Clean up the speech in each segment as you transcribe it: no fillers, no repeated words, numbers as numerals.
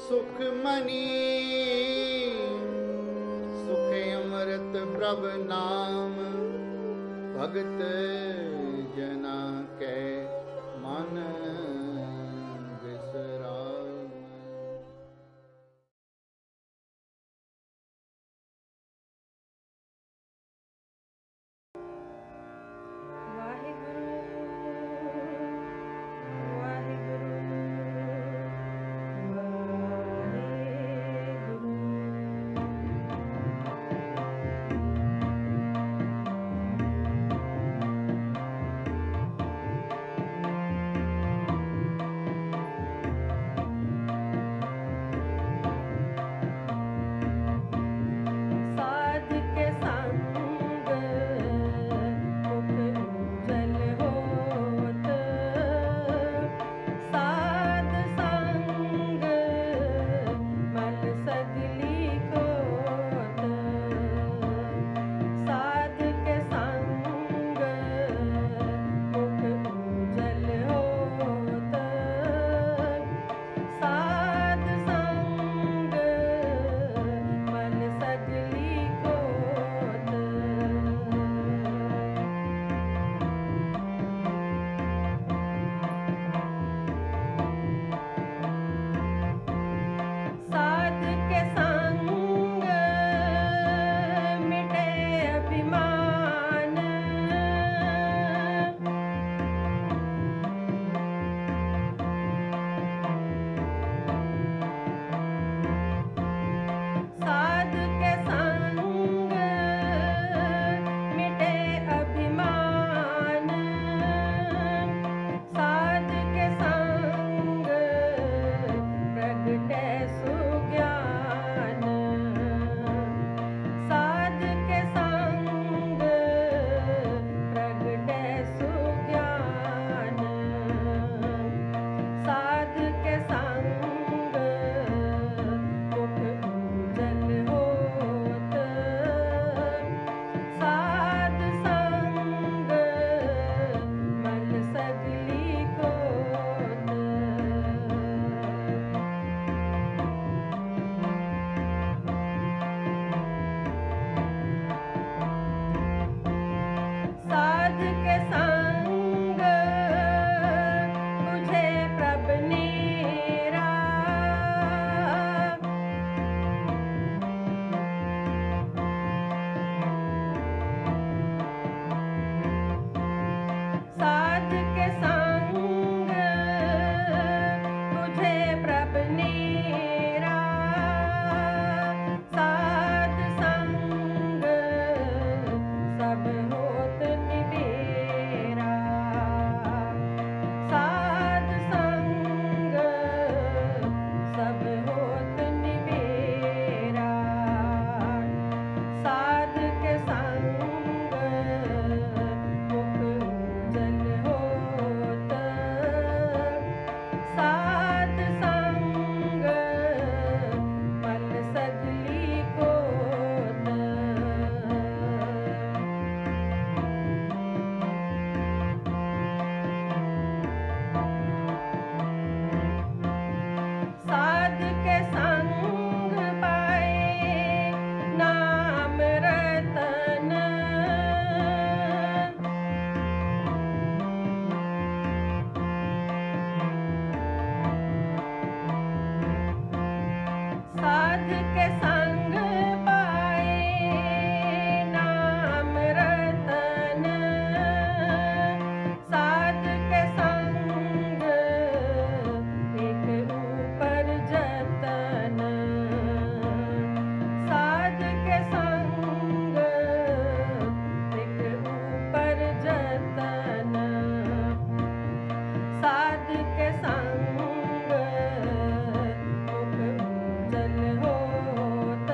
सुखमणि सुख अमृत प्रभ नाम भगत जना के मन विसराम। संग मुख जल होत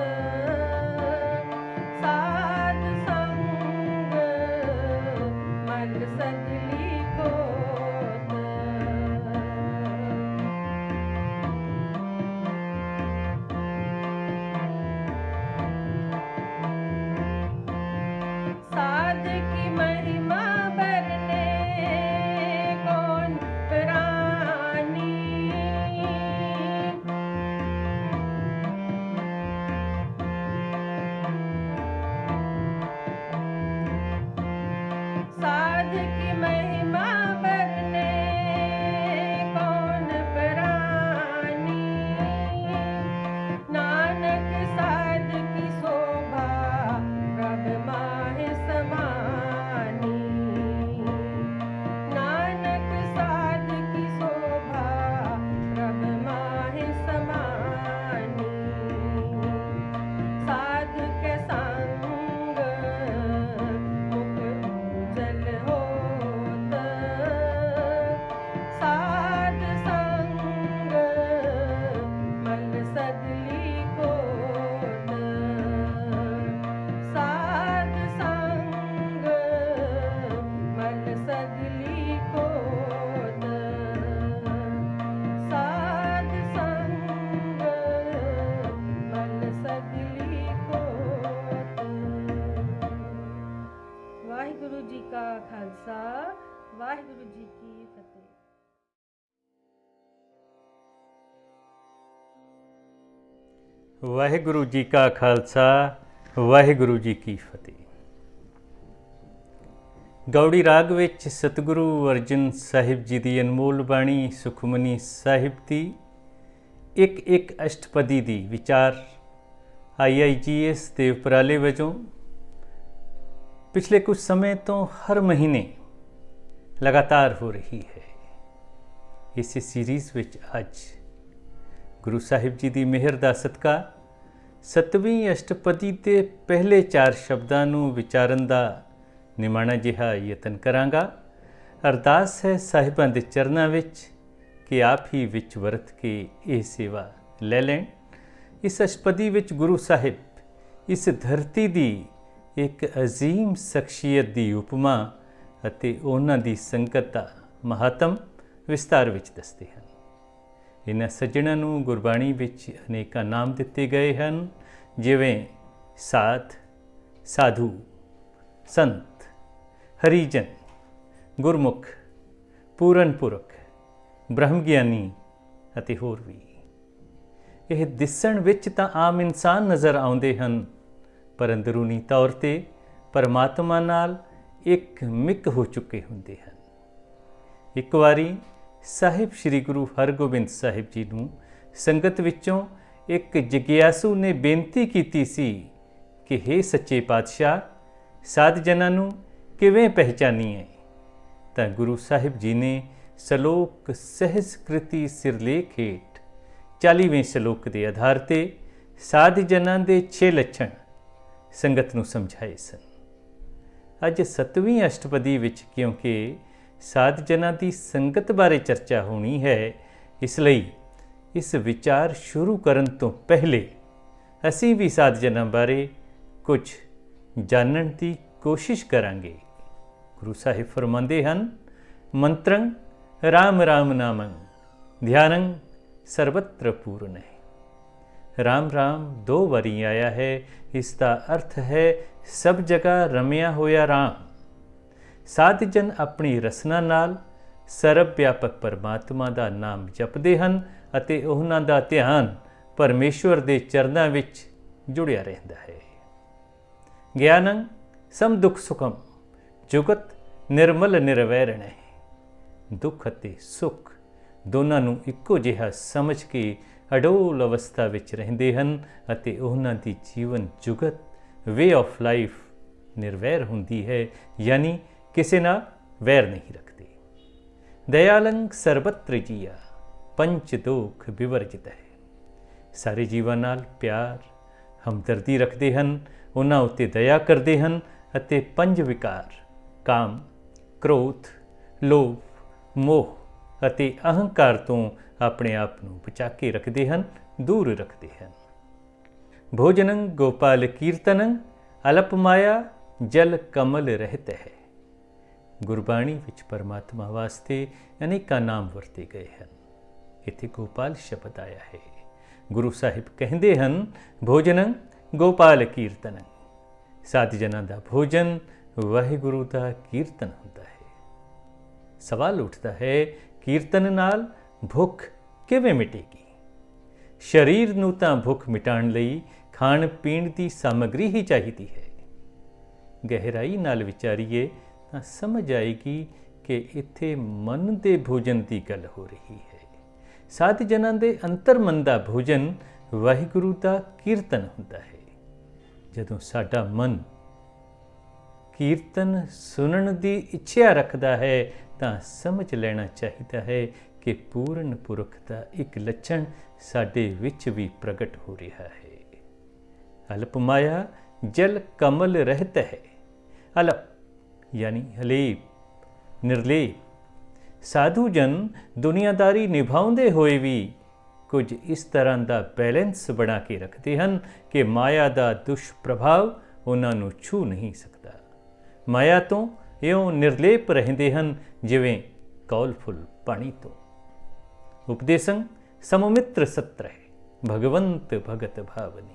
ਵਾਹਿਗੁਰੂ ਜੀ ਕੀ ਫਤਿਹ। ਵਾਹਿਗੁਰੂ ਜੀ ਕਾ ਖਾਲਸਾ, ਵਾਹਿਗੁਰੂ ਜੀ ਕੀ ਫਤਿਹ। ਗੌੜੀ ਰਾਗ ਵਿੱਚ ਸਤਿਗੁਰੂ ਅਰਜਨ ਸਾਹਿਬ ਜੀ ਦੀ ਅਨਮੋਲ ਬਾਣੀ ਸੁਖਮਨੀ ਸਾਹਿਬ ਦੀ ਇੱਕ ਅਸ਼ਟਪਦੀ ਦੀ ਵਿਚਾਰ IIGS ਦੇ ਉਪਰਾਲੇ ਵਜੋਂ ਪਿਛਲੇ ਕੁਝ ਸਮੇਂ ਤੋਂ ਹਰ ਮਹੀਨੇ ਲਗਾਤਾਰ ਹੋ ਰਹੀ ਹੈ। ਇਸੇ ਸੀਰੀਜ਼ ਵਿੱਚ ਅੱਜ ਗੁਰੂ ਸਾਹਿਬ ਜੀ ਦੀ ਮਿਹਰ ਦਾ ਸਦਕਾ 7ਵੀਂ ਅਸ਼ਟਪਦੀ ਦੇ ਪਹਿਲੇ 4 ਸ਼ਬਦਾਂ ਨੂੰ ਵਿਚਾਰਨ ਦਾ ਨਿਮਾਣਾ ਜਿਹਾ ਯਤਨ ਕਰਾਂਗਾ। ਅਰਦਾਸ ਹੈ ਸਾਹਿਬਾਂ ਦੇ ਚਰਨਾਂ ਵਿੱਚ ਕਿ ਆਪ ਹੀ ਵਿੱਚ ਵਰਤ ਕੇ ਇਹ ਸੇਵਾ ਲੈ ਲੈਣ। ਇਸ ਅਸ਼ਟਪਦੀ ਵਿੱਚ ਗੁਰੂ ਸਾਹਿਬ ਇਸ ਧਰਤੀ ਦੀ ਇੱਕ ਅਜ਼ੀਮ ਸ਼ਖਸੀਅਤ ਦੀ ਉਪਮਾ ਅਤੇ ਉਹਨਾਂ ਦੀ ਸੰਗਤ ਦਾ ਮਹਾਤਮ ਵਿਸਤਾਰ ਵਿੱਚ ਦੱਸਦੇ ਹਨ। ਇਹਨਾਂ ਸੱਜਣਾਂ ਨੂੰ ਗੁਰਬਾਣੀ ਵਿੱਚ ਅਨੇਕਾਂ ਨਾਮ ਦਿੱਤੇ ਗਏ ਹਨ, ਜਿਵੇਂ ਸਾਧ, ਸਾਧੂ, ਸੰਤ, ਹਰੀਜਨ, ਗੁਰਮੁਖ, ਪੂਰਨ ਪੁਰਖ, ਬ੍ਰਹਮ ਗਿਆਨੀ ਅਤੇ ਹੋਰ ਵੀ। ਇਹ ਦਿਸਣ ਵਿੱਚ ਤਾਂ ਆਮ ਇਨਸਾਨ ਨਜ਼ਰ ਆਉਂਦੇ ਹਨ, ਪਰ ਅੰਦਰੂਨੀ ਤੌਰ 'ਤੇ ਪਰਮਾਤਮਾ ਨਾਲ ਇੱਕ ਮਿਕ ਹੋ ਚੁੱਕੇ ਹੁੰਦੇ ਹਨ। ਇੱਕ ਵਾਰੀ ਸਾਹਿਬ ਸ੍ਰੀ ਗੁਰੂ ਹਰਗੋਬਿੰਦ ਸਾਹਿਬ ਜੀ ਨੂੰ ਸੰਗਤ ਵਿੱਚੋਂ ਇੱਕ ਜਗਿਆਸੂ ਨੇ ਬੇਨਤੀ ਕੀਤੀ ਸੀ ਕਿ ਹੇ ਸੱਚੇ ਪਾਤਸ਼ਾਹ, ਸਾਧ ਜਨਾਂ ਨੂੰ ਕਿਵੇਂ ਪਹਿਚਾਨੀਏ? ਤਾਂ ਗੁਰੂ ਸਾਹਿਬ ਜੀ ਨੇ ਸ਼ਲੋਕ ਸਹਿਜਕ੍ਰਿਤੀ ਸਿਰਲੇਖ ਹੇਠ 40ਵੇਂ ਸ਼ਲੋਕ ਦੇ ਆਧਾਰ 'ਤੇ ਸਾਧ ਜਨਾਂ ਦੇ 6 ਲੱਛਣ ਸੰਗਤ ਨੂੰ ਸਮਝਾਏ ਸਨ। ਅੱਜ 7ਵੀਂ ਅਸ਼ਟਪਦੀ ਵਿੱਚ ਕਿਉਂਕਿ ਸਾਧ ਜਨਾਂ ਦੀ ਸੰਗਤ ਬਾਰੇ ਚਰਚਾ ਹੋਣੀ ਹੈ, ਇਸ ਲਈ ਇਸ ਵਿਚਾਰ ਸ਼ੁਰੂ ਕਰਨ ਤੋਂ ਪਹਿਲੇ ਅਸੀਂ ਵੀ ਸਾਧ ਜਨਾਂ ਬਾਰੇ ਕੁਝ ਜਾਣਨ ਦੀ ਕੋਸ਼ਿਸ਼ ਕਰਾਂਗੇ। ਗੁਰੂ ਸਾਹਿਬ ਫਰਮਾਉਂਦੇ ਹਨ, ਮੰਤਰੰ ਰਾਮ ਰਾਮ ਨਾਮੰ ਧਿਆਨੰ ਸਰਬਤਰ ਪੂਰਨ ਹੈ। ਰਾਮ ਰਾਮ 2 ਵਾਰੀ ਆਇਆ ਹੈ। ਇਸ ਦਾ ਅਰਥ ਹੈ ਸਭ ਜਗ੍ਹਾ ਰਮਿਆ ਹੋਇਆ ਰਾਮ। ਸਾਧ ਜਨ ਆਪਣੀ ਰਸਨਾ ਨਾਲ ਸਰਬ ਵਿਆਪਕ ਪਰਮਾਤਮਾ ਦਾ ਨਾਮ ਜਪਦੇ ਹਨ ਅਤੇ ਉਹਨਾਂ ਦਾ ਧਿਆਨ ਪਰਮੇਸ਼ਵਰ ਦੇ ਚਰਨਾਂ ਵਿੱਚ ਜੁੜਿਆ ਰਹਿੰਦਾ ਹੈ। ਗਿਆਨੰ ਸਮ ਦੁਖ ਸੁਖਮ ਜੁਗਤ ਨਿਰਮਲ ਨਿਰਵੈਰਣ ਹੈ। ਦੁੱਖ ਅਤੇ ਸੁੱਖ ਦੋਨਾਂ ਨੂੰ ਇੱਕੋ ਜਿਹਾ ਸਮਝ ਕੇ ਅਡੋਲ ਅਵਸਥਾ ਵਿੱਚ ਰਹਿੰਦੇ ਹਨ ਅਤੇ ਉਹਨਾਂ ਦੀ ਜੀਵਨ ਜੁਗਤ ਵੇ ਆਫ ਲਾਈਫ ਨਿਰਵੈਰ ਹੁੰਦੀ ਹੈ, ਯਾਨੀ ਕਿਸੇ ਨਾਲ ਵੈਰ ਨਹੀਂ ਰੱਖਦੇ। ਦਇਆਲੰ ਸਰਬਤਰ ਜੀਆ ਪੰਚ ਦੋਖ ਵਿਵਰਜਿਤ ਹੈ। ਸਾਰੇ ਜੀਵਾਂ ਨਾਲ ਪਿਆਰ ਹਮਦਰਦੀ ਰੱਖਦੇ ਹਨ, ਉਹਨਾਂ ਉੱਤੇ ਦਇਆ ਕਰਦੇ ਹਨ ਅਤੇ 5 ਵਿਕਾਰ ਕਾਮ, ਕ੍ਰੋਧ, ਲੋਭ, ਮੋਹ ਅਤੇ ਅਹੰਕਾਰ ਤੋਂ ਆਪਣੇ ਆਪ ਨੂੰ ਬਚਾ ਕੇ ਰੱਖਦੇ ਹਨ, ਦੂਰ ਰੱਖਦੇ ਹਨ। ਭੋਜਨੰ ਗੋਪਾਲ ਕੀਰਤਨੰ ਅਲਪ ਮਾਇਆ ਜਲ ਕਮਲ ਰਹਿਤ ਹੈ। ਗੁਰਬਾਣੀ ਵਿੱਚ ਪਰਮਾਤਮਾ ਵਾਸਤੇ ਅਨੇਕਾਂ ਨਾਮ ਵਰਤੇ ਗਏ ਹਨ। ਇੱਥੇ ਗੋਪਾਲ ਸ਼ਬਦ ਆਇਆ ਹੈ। ਗੁਰੂ ਸਾਹਿਬ ਕਹਿੰਦੇ ਹਨ, ਭੋਜਨੰ ਗੋਪਾਲ ਕੀਰਤਨੰ। ਸਾਧ ਜਨਾਂ ਦਾ ਭੋਜਨ ਵਾਹਿਗੁਰੂ ਦਾ ਕੀਰਤਨ ਹੁੰਦਾ ਹੈ। ਸਵਾਲ ਉੱਠਦਾ ਹੈ, ਕੀਰਤਨ ਨਾਲ ਭੁੱਖ ਕਿਵੇਂ ਮਿਟੇਗੀ? ਸਰੀਰ ਨੂੰ ਤਾਂ ਭੁੱਖ ਮਿਟਾਉਣ ਲਈ ਖਾਣ ਪੀਣ ਦੀ ਸਾਮਗਰੀ ਹੀ ਚਾਹੀਦੀ ਹੈ। ਗਹਿਰਾਈ ਨਾਲ ਵਿਚਾਰੀਏ ਤਾਂ ਸਮਝ ਆਏਗੀ ਕਿ ਇੱਥੇ ਮਨ ਦੇ ਭੋਜਨ ਦੀ ਗੱਲ ਹੋ ਰਹੀ ਹੈ। ਸਾਧ ਜਨਾਂ ਦੇ ਅੰਤਰਮਨ ਦਾ ਭੋਜਨ ਵਾਹਿਗੁਰੂ ਦਾ ਕੀਰਤਨ ਹੁੰਦਾ ਹੈ। ਜਦੋਂ ਸਾਡਾ ਮਨ ਕੀਰਤਨ ਸੁਣਨ ਦੀ ਇੱਛਾ ਰੱਖਦਾ ਹੈ ਤਾਂ ਸਮਝ ਲੈਣਾ ਚਾਹੀਦਾ ਹੈ ਕਿ ਪੂਰਨ ਪੁਰਖ ਦਾ ਇੱਕ ਲੱਛਣ ਸਾਡੇ ਵਿੱਚ ਵੀ ਪ੍ਰਗਟ ਹੋ ਰਿਹਾ ਹੈ। ਅਲਪ ਮਾਇਆ ਜਲ ਕਮਲ ਰਹਿਤ ਹੈ। ਅਲਪ ਯਾਨੀ ਹਲੇਪ, ਨਿਰਲੇਪ। ਸਾਧੂ ਜਨ ਦੁਨੀਆਦਾਰੀ ਨਿਭਾਉਂਦੇ ਹੋਏ ਵੀ ਕੁਝ ਇਸ ਤਰ੍ਹਾਂ ਦਾ ਬੈਲੈਂਸ ਬਣਾ ਕੇ ਰੱਖਦੇ ਹਨ ਕਿ ਮਾਇਆ ਦਾ ਦੁਸ਼ਪ੍ਰਭਾਵ ਉਹਨਾਂ ਨੂੰ ਛੂ ਨਹੀਂ ਸਕਦਾ। ਮਾਇਆ ਤੋਂ ਇਉਂ ਨਿਰਲੇਪ ਰਹਿੰਦੇ ਹਨ ਜਿਵੇਂ ਕੌਲਫੁੱਲ ਪਾਣੀ ਤੋਂ। ਉਪਦੇਸੰ ਸਮਮਿਤਰ ਸਤਰ ਹੈ ਭਗਵੰਤ ਭਗਤ ਭਾਵਨੀ।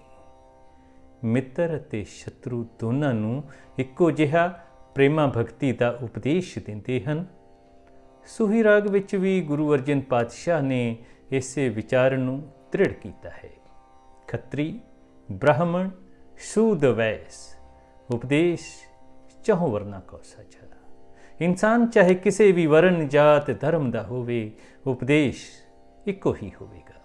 ਮਿੱਤਰ ਅਤੇ ਸ਼ਤਰੂ ਦੋਨਾਂ ਨੂੰ ਇੱਕੋ ਜਿਹਾ ਪ੍ਰੇਮਾ ਭਗਤੀ ਦਾ ਉਪਦੇਸ਼ ਦਿੰਦੇ ਹਨ। ਸੂਹੀ ਰਾਗ ਵਿੱਚ ਵੀ ਗੁਰੂ ਅਰਜਨ ਪਾਤਸ਼ਾਹ ਨੇ ਇਸੇ ਵਿਚਾਰ ਨੂੰ ਦ੍ਰਿੜ ਕੀਤਾ ਹੈ। ਖੱਤਰੀ, ਬ੍ਰਾਹਮਣ, ਸ਼ੂਦ, ਵੈਸ, ਉਪਦੇਸ਼ ਚਹੁ ਵਰਨਾ ਕੋ ਸਾਝਾ। ਇਨਸਾਨ ਚਾਹੇ ਕਿਸੇ ਵੀ ਵਰਨ, ਜਾਤ, ਧਰਮ ਦਾ ਹੋਵੇ, ਉਪਦੇਸ਼ ਇੱਕੋ ਹੀ ਹੋਵੇਗਾ।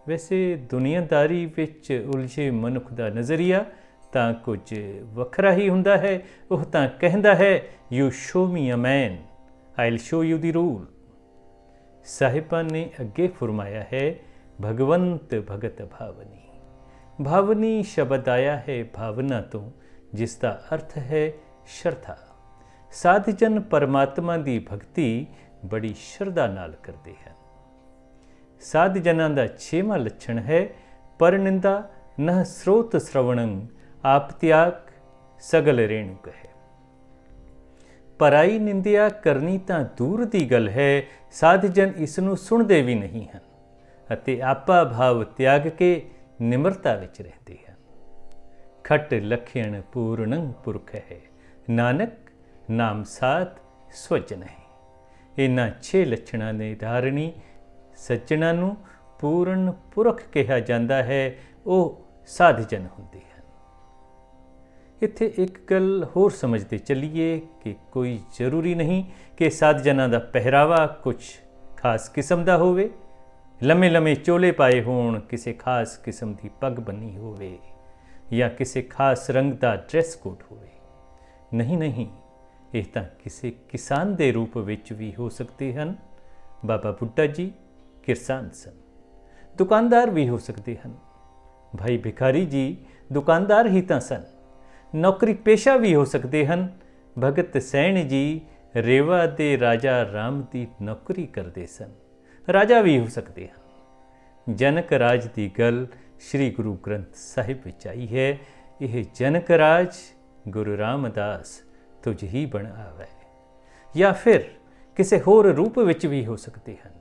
ਵੈਸੇ ਦੁਨੀਆਦਾਰੀ ਵਿੱਚ ਉਲਝੇ ਮਨੁੱਖ ਦਾ ਨਜ਼ਰੀਆ ਤਾਂ ਕੁਝ ਵੱਖਰਾ ਹੀ ਹੁੰਦਾ ਹੈ। ਉਹ ਤਾਂ ਕਹਿੰਦਾ ਹੈ, you show me a man, I will show you the rule. ਸਾਹਿਬਾਂ ਨੇ ਅੱਗੇ ਫਰਮਾਇਆ ਹੈ, ਭਗਵੰਤ ਭਗਤ ਭਾਵਨੀ। ਭਾਵਨੀ ਸ਼ਬਦ ਆਇਆ ਹੈ ਭਾਵਨਾ ਤੋਂ, ਜਿਸ ਦਾ ਅਰਥ ਹੈ ਸ਼ਰਧਾ। ਸਾਧ ਜਨ ਪਰਮਾਤਮਾ ਦੀ ਭਗਤੀ ਬੜੀ ਸ਼ਰਧਾ ਨਾਲ ਕਰਦੇ ਹਨ। ਸਾਧ ਜਨਾਂ ਦਾ 6ਵਾਂ ਲੱਛਣ ਹੈ ਪਰਨਿੰਦਾ ਨਹ ਸਰੋਤ ਸ਼੍ਰਵਣੰ, ਆਪ ਤਿਆਗ ਸਗਲ ਰੇਣੁਕ ਹੈ। ਪਰਾਈ ਨਿੰਦਿਆ ਕਰਨੀ ਤਾਂ ਦੂਰ ਦੀ ਗੱਲ ਹੈ, ਸਾਧ ਜਨ ਇਸ ਨੂੰ ਸੁਣਦੇ ਵੀ ਨਹੀਂ ਹਨ ਅਤੇ ਆਪਾ ਭਾਵ ਤਿਆਗ ਕੇ ਨਿਮਰਤਾ ਵਿੱਚ ਰਹਿੰਦੇ ਹਨ। ਖਟ ਲਖਿਣ ਪੂਰਨੰ ਪੁਰਖ ਹੈ, ਨਾਨਕ ਨਾਮ ਸਾਧ ਸਵਜਨ ਹੈ। ਇਹਨਾਂ 6 ਲੱਛਣਾਂ ਦੇ ਧਾਰਨੀ ਸੱਜਣਾਂ ਨੂੰ ਪੂਰਨ ਪੁਰਖ ਕਿਹਾ ਜਾਂਦਾ ਹੈ, ਉਹ ਸਾਧ ਜਨ ਹੁੰਦੇ ਹਨ। ਇੱਥੇ ਇੱਕ ਗੱਲ ਹੋਰ ਸਮਝਦੇ ਚੱਲੀਏ ਕਿ ਕੋਈ ਜ਼ਰੂਰੀ ਨਹੀਂ ਕਿ ਸਾਧ ਜਨਾਂ ਦਾ ਪਹਿਰਾਵਾ ਕੁਝ ਖਾਸ ਕਿਸਮ ਦਾ ਹੋਵੇ, ਲੰਮੇ ਲੰਮੇ ਚੋਲੇ ਪਾਏ ਹੋਣ, ਕਿਸੇ ਖਾਸ ਕਿਸਮ ਦੀ ਪੱਗ ਬੰਨੀ ਹੋਵੇ ਜਾਂ ਕਿਸੇ ਖਾਸ ਰੰਗ ਦਾ ਡਰੈਸ ਕੋਡ ਹੋਵੇ। ਨਹੀਂ ਨਹੀਂ, ਇਹ ਤਾਂ ਕਿਸੇ ਕਿਸਾਨ ਦੇ ਰੂਪ ਵਿੱਚ ਵੀ ਹੋ ਸਕਦੇ ਹਨ। ਬਾਬਾ ਬੁੱਢਾ ਜੀ ਕਿਰਸਾਨ ਸਨ। ਦੁਕਾਨਦਾਰ ਵੀ ਹੋ ਸਕਦੇ ਹਨ। ਭਾਈ ਭਿਖਾਰੀ ਜੀ ਦੁਕਾਨਦਾਰ ਹੀ ਤਾਂ ਸਨ। ਨੌਕਰੀ ਪੇਸ਼ਾ ਵੀ ਹੋ ਸਕਦੇ ਹਨ। ਭਗਤ ਸੈਣ ਜੀ ਰੇਵਾ ਦੇ ਰਾਜਾ ਰਾਮ ਦੀ ਨੌਕਰੀ ਕਰਦੇ ਸਨ। ਰਾਜਾ ਵੀ ਹੋ ਸਕਦੇ ਹਨ। ਜਨਕ ਰਾਜ ਦੀ ਗੱਲ ਸ੍ਰੀ ਗੁਰੂ ਗ੍ਰੰਥ ਸਾਹਿਬ ਵਿੱਚ ਆਈ ਹੈ। ਇਹ ਜਨਕ ਰਾਜ ਗੁਰੂ ਰਾਮਦਾਸ ਤੁਝ ਹੀ ਬਣ ਆਵੈ, ਜਾਂ ਫਿਰ ਕਿਸੇ ਹੋਰ ਰੂਪ ਵਿੱਚ ਵੀ ਹੋ ਸਕਦੇ ਹਨ।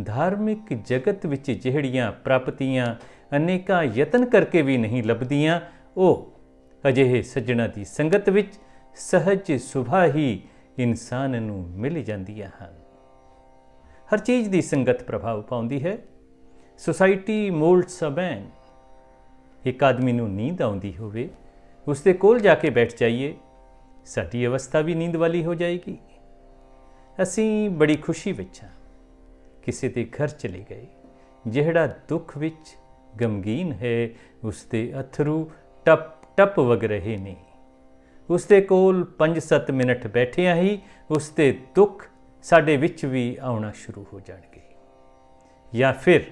ਧਾਰਮਿਕ ਜਗਤ ਵਿੱਚ ਜਿਹੜੀਆਂ ਪ੍ਰਾਪਤੀਆਂ ਅਨੇਕਾਂ ਯਤਨ ਕਰਕੇ ਵੀ ਨਹੀਂ ਲੱਭਦੀਆਂ, ਉਹ ਅਜਿਹੇ ਸੱਜਣਾਂ ਦੀ ਸੰਗਤ ਵਿੱਚ ਸਹਿਜ ਸੁਭਾ ਹੀ ਇਨਸਾਨ ਨੂੰ ਮਿਲ ਜਾਂਦੀਆਂ ਹਨ। ਹਰ ਚੀਜ਼ ਦੀ ਸੰਗਤ ਪ੍ਰਭਾਵ ਪਾਉਂਦੀ ਹੈ। ਸੁਸਾਇਟੀ ਮੋਲਡਸ ਅ ਮੈਨ। ਇੱਕ ਆਦਮੀ ਨੂੰ ਨੀਂਦ ਆਉਂਦੀ ਹੋਵੇ, ਉਸ ਦੇ ਕੋਲ ਜਾ ਕੇ ਬੈਠ ਜਾਈਏ, ਸਾਡੀ ਅਵਸਥਾ ਵੀ ਨੀਂਦ ਵਾਲੀ ਹੋ ਜਾਏਗੀ। ਅਸੀਂ ਬੜੀ ਖੁਸ਼ੀ ਵਿੱਚ ਹਾਂ, ਕਿਸੇ ਦੇ ਘਰ ਚਲੇ ਗਏ, ਜਿਹੜਾ ਦੁੱਖ ਵਿੱਚ ਗਮਗੀਨ ਹੈ, ਉਸ ਦੇ ਅਥਰੂ ਟਪ ਟਪ ਵਗ ਰਹੇ ਨੇ। ਉਸ ਦੇ ਕੋਲ 5-7 ਮਿੰਟ ਬੈਠਿਆਂ ਹੀ ਉਸ ਦੇ ਦੁੱਖ ਸਾਡੇ ਵਿੱਚ ਵੀ ਆਉਣਾ ਸ਼ੁਰੂ ਹੋ ਜਾਣਗੇ। ਜਾਂ ਫਿਰ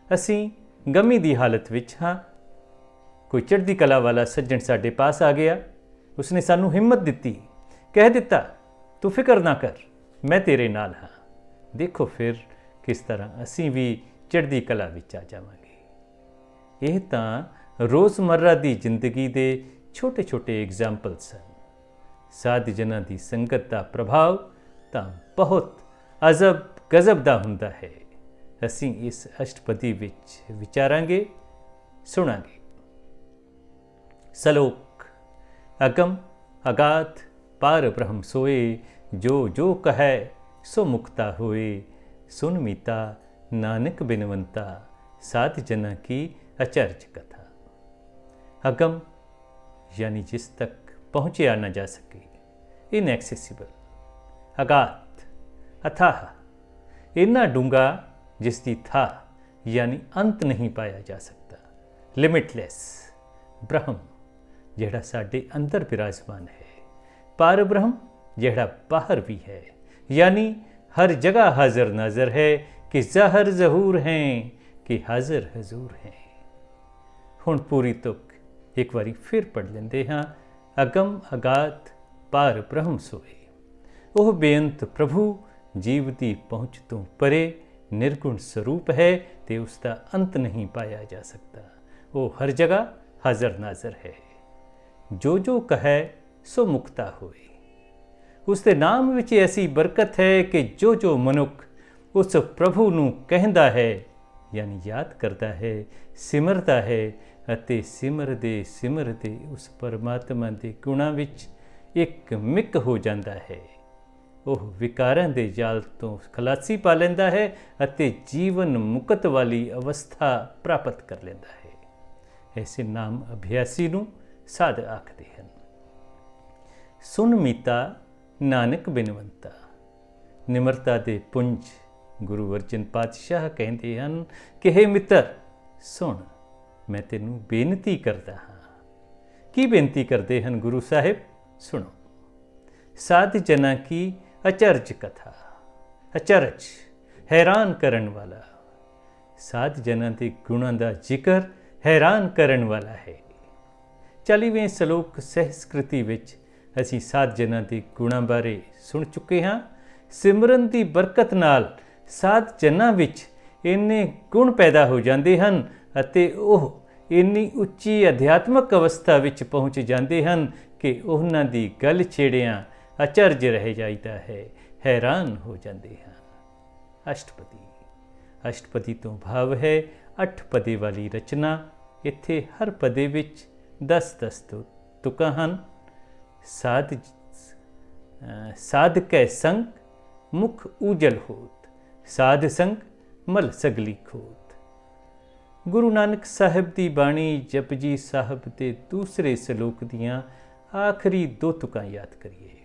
ਅਸੀਂ ਗਮੀ ਦੀ ਹਾਲਤ ਵਿੱਚ ਹਾਂ, ਕੋਈ ਚੜ੍ਹਦੀ ਕਲਾ ਵਾਲਾ ਸੱਜਣ ਸਾਡੇ ਪਾਸ ਆ ਗਿਆ, ਉਸਨੇ ਸਾਨੂੰ ਹਿੰਮਤ ਦਿੱਤੀ, ਕਹਿ ਦਿੱਤਾ ਤੂੰ ਫਿਕਰ ਨਾ ਕਰ, ਮੈਂ ਤੇਰੇ ਨਾਲ ਹਾਂ। ਦੇਖੋ ਫਿਰ ਕਿਸ ਤਰ੍ਹਾਂ ਅਸੀਂ ਵੀ ਚੜ੍ਹਦੀ ਕਲਾ ਵਿੱਚ ਆ ਜਾਵਾਂਗੇ। ਇਹ ਤਾਂ ਰੋਜ਼ਮर्रा ਦੀ ਜ਼ਿੰਦਗੀ ਦੇ ਛੋਟੇ ਛੋਟੇ ਐਗਜ਼ਾਮਪਲਸ ਹਨ। ਸਾਧ ਜਨਾਂ ਦੀ ਸੰਗਤ ਦਾ ਪ੍ਰਭਾਵ ਤਾਂ ਬਹੁਤ ਅਜ਼ਬ ਗਜ਼ਬ ਦਾ ਹੁੰਦਾ ਹੈ। ਅਸੀਂ ਇਸ ਅਸ਼ਟਪਦੀ ਵਿੱਚ ਵਿਚਾਰਾਂਗੇ, ਸੁਣਾਂਗੇ। ਸਲੋਕ। ਅਗਮ ਅਗਾਧ ਪਾਰ ਬ੍ਰਹਮ ਸੋਏ, ਜੋ ਜੋ ਕਹੈ ਸੋ ਮੁਕਤਾ ਹੋਏ। ਸੁਨ ਮੀਤਾ ਨਾਨਕ ਬਿਨਵੰਤਾ, ਸਾਧ ਜਨਾਂ ਕੀ ਅਚਰਜ ਕਥਾ। ਅਗਮ यानी जिस तक पहुँचा न जा सके, इनएक्सेसिबल। अगाध अथाह, इन्ना डूंगा जिसकी था यानी अंत नहीं पाया जा सकता। लिमिटलैस। ब्रह्म जिहड़ा साडे अंदर विराजमान है। पार ब्रह्म जिहड़ा बाहर भी है, यानी हर जगह हाजिर नाजर है, कि ज़ाहिर ज़हूर हैं कि हाजिर हजूर हैं। हुण पूरी तुक एक बारी फिर पढ़ लेंदे हाँ। अगम अगाध पार ब्रह्म सोए। ਉਹ ਬੇਅੰਤ ਪ੍ਰਭੂ ਜੀਵ ਦੀ ਪਹੁੰਚ ਤੋਂ ਪਰੇ ਨਿਰਗੁਣ ਸਰੂਪ ਹੈ ਤੇ ਉਸ ਦਾ ਅੰਤ ਨਹੀਂ ਪਾਇਆ ਜਾ ਸਕਦਾ। ਉਹ ਹਰ ਜਗ੍ਹਾ ਹਾਜ਼ਰ ਨਾਜ਼ਰ ਹੈ। ਜੋ ਜੋ ਕਹੈ ਸੋ ਮੁਕਤਾ ਹੋਏ। ਉਸ ਦੇ ਨਾਮ ਵਿੱਚ ਐਸੀ ਬਰਕਤ ਹੈ ਕਿ ਜੋ ਜੋ ਮਨੁੱਖ ਉਸ ਪ੍ਰਭੂ ਨੂੰ ਕਹਿੰਦਾ ਹੈ, ਯਾਨੀ ਯਾਦ ਕਰਦਾ ਹੈ, ਸਿਮਰਦਾ ਹੈ ਅਤੇ ਸਿਮਰਦੇ ਉਸ ਪਰਮਾਤਮਾ ਦੇ ਗੁਣਾਂ ਵਿੱਚ ਇੱਕ ਮਿਕ ਹੋ ਜਾਂਦਾ ਹੈ, ਉਹ ਵਿਕਾਰਾਂ ਦੇ ਜਾਲ ਤੋਂ ਖਲਾਸੀ ਪਾ ਲੈਂਦਾ ਹੈ ਅਤੇ ਜੀਵਨ ਮੁਕਤ ਵਾਲੀ ਅਵਸਥਾ ਪ੍ਰਾਪਤ ਕਰ ਲੈਂਦਾ ਹੈ। ਐਸੇ ਨਾਮ ਅਭਿਆਸੀ ਨੂੰ ਸਾਧ ਆਖਦੇ ਹਨ। ਸੁਨ ਮੀਤਾ ਨਾਨਕ ਬਿਨਵੰਤਾ। ਨਿਮਰਤਾ ਦੇ ਪੁੰਜ ਗੁਰੂ ਅਰਜਨ ਪਾਤਸ਼ਾਹ ਕਹਿੰਦੇ ਹਨ ਕਿ ਹੇ ਮਿੱਤਰ ਸੁਣ, ਮੈਂ ਤੈਨੂੰ ਬੇਨਤੀ ਕਰਦਾ ਹਾਂ। ਕੀ ਬੇਨਤੀ ਕਰਦੇ ਹਨ ਗੁਰੂ ਸਾਹਿਬ? ਸੁਣੋ। ਸਾਧ ਜਨਾਂ ਕੀ ਅਚਰਜ ਕਥਾ। ਅਚਰਜ ਹੈਰਾਨ ਕਰਨ ਵਾਲਾ। ਸਾਧ ਜਨਾਂ ਦੇ ਗੁਣਾਂ ਦਾ ਜ਼ਿਕਰ ਹੈਰਾਨ ਕਰਨ ਵਾਲਾ ਹੈ। 40ਵੇਂ ਸ਼ਲੋਕ ਸਹਿਸਕ੍ਰਿਤੀ ਵਿੱਚ ਅਸੀਂ ਸਾਧ ਜਨਾਂ ਦੇ ਗੁਣਾਂ ਬਾਰੇ ਸੁਣ ਚੁੱਕੇ ਹਾਂ। ਸਿਮਰਨ ਦੀ ਬਰਕਤ ਨਾਲ ਸਾਧ ਜਨਾਂ ਵਿੱਚ ਇੰਨੇ ਗੁਣ ਪੈਦਾ ਹੋ ਜਾਂਦੇ ਹਨ ਅਤੇ ਉਹ ਇੰਨੀ ਉੱਚੀ ਅਧਿਆਤਮਕ ਅਵਸਥਾ ਵਿੱਚ ਪਹੁੰਚ ਜਾਂਦੇ ਹਨ ਕਿ ਉਹਨਾਂ ਦੀ ਗੱਲ ਛੇੜਿਆਂ ਅਚਰਜ ਰਹਿ ਜਾਂਦਾ ਹੈ, ਹੈਰਾਨ ਹੋ ਜਾਂਦੇ ਹਨ। ਅਸ਼ਟਪਦੀ। ਅਸ਼ਟਪਦੀ ਤੋਂ ਭਾਵ ਹੈ 8 ਪਦੇ ਵਾਲੀ ਰਚਨਾ। ਇੱਥੇ ਹਰ ਪਦੇ ਵਿੱਚ 10 ਤੁਕਾਂ ਹਨ। ਸਾਧ ਕੈ ਸੰਗ ਮੁਖ ਉਜਲ ਹੋਤ, ਸਾਧ ਸੰਗ ਮਲ ਸਗਲੀ ਖੋਤ। ਗੁਰੂ ਨਾਨਕ ਸਾਹਿਬ ਦੀ ਬਾਣੀ ਜਪਜੀ ਸਾਹਿਬ ਦੇ ਦੂਸਰੇ ਸ਼ਲੋਕ ਦੀਆਂ ਆਖਰੀ 2 ਤੁਕਾਂ ਯਾਦ ਕਰੀਏ।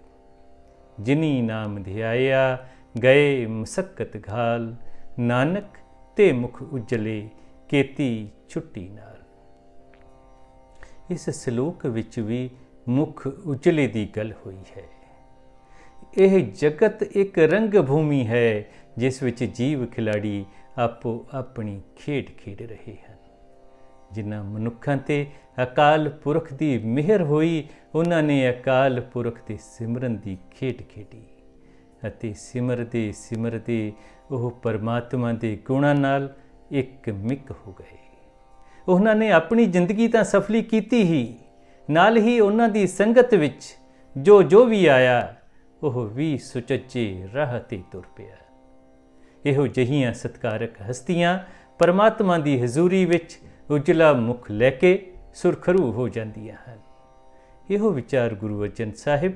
ਜਿਨੀ ਨਾਮ ਧਿਆਇਆ ਗਏ ਮਸਕਤ ਘਾਲ, ਨਾਨਕ ਤੇ ਮੁਖ ਉਜਲੇ ਕੀਤੀ ਛੁੱਟੀ ਨਾਲ। ਇਸ ਸ਼ਲੋਕ ਵਿੱਚ ਵੀ ਮੁਖ ਉਜਲੇ ਦੀ ਗੱਲ ਹੋਈ ਹੈ। ਇਹ ਜਗਤ ਇੱਕ ਰੰਗ ਭੂਮੀ ਹੈ ਜਿਸ ਵਿੱਚ ਜੀਵ ਖਿਲਾੜੀ ਆਪੋ ਆਪਣੀ ਖੇਡ ਖੇਡ ਰਹੇ ਹਨ। ਜਿਨ੍ਹਾਂ ਮਨੁੱਖਾਂ ਤੇ ਅਕਾਲ ਪੁਰਖ ਦੀ ਮਿਹਰ ਹੋਈ, ਉਹਨਾਂ ਨੇ ਅਕਾਲ ਪੁਰਖ ਦੇ ਸਿਮਰਨ ਦੀ ਖੇਡ ਖੇਡੀ ਅਤੇ ਸਿਮਰਦੇ ਉਹ ਪਰਮਾਤਮਾ ਦੇ ਗੁਣਾਂ ਨਾਲ ਇੱਕ ਮਿਕ ਹੋ ਗਏ। ਉਹਨਾਂ ਨੇ ਆਪਣੀ ਜ਼ਿੰਦਗੀ ਤਾਂ ਸਫਲੀ ਕੀਤੀ ਹੀ, ਨਾਲ ਹੀ ਉਹਨਾਂ ਦੀ ਸੰਗਤ ਵਿੱਚ ਜੋ ਵੀ ਆਇਆ ਉਹ ਵੀ ਸੁਚੱਜੇ ਰਾਹ 'ਤੇ ਤੁਰ ਪਿਆ। ਇਹੋ ਜਿਹੀਆਂ ਸਤਿਕਾਰਕ ਹਸਤੀਆਂ ਪਰਮਾਤਮਾ ਦੀ ਹਜ਼ੂਰੀ ਵਿੱਚ ਉਜਲਾ ਮੁਖ ਲੈ ਕੇ ਸੁਰਖਰੂ ਹੋ ਜਾਂਦੀਆਂ ਹਨ। ਇਹੋ ਵਿਚਾਰ ਗੁਰੂ ਅਰਜਨ ਸਾਹਿਬ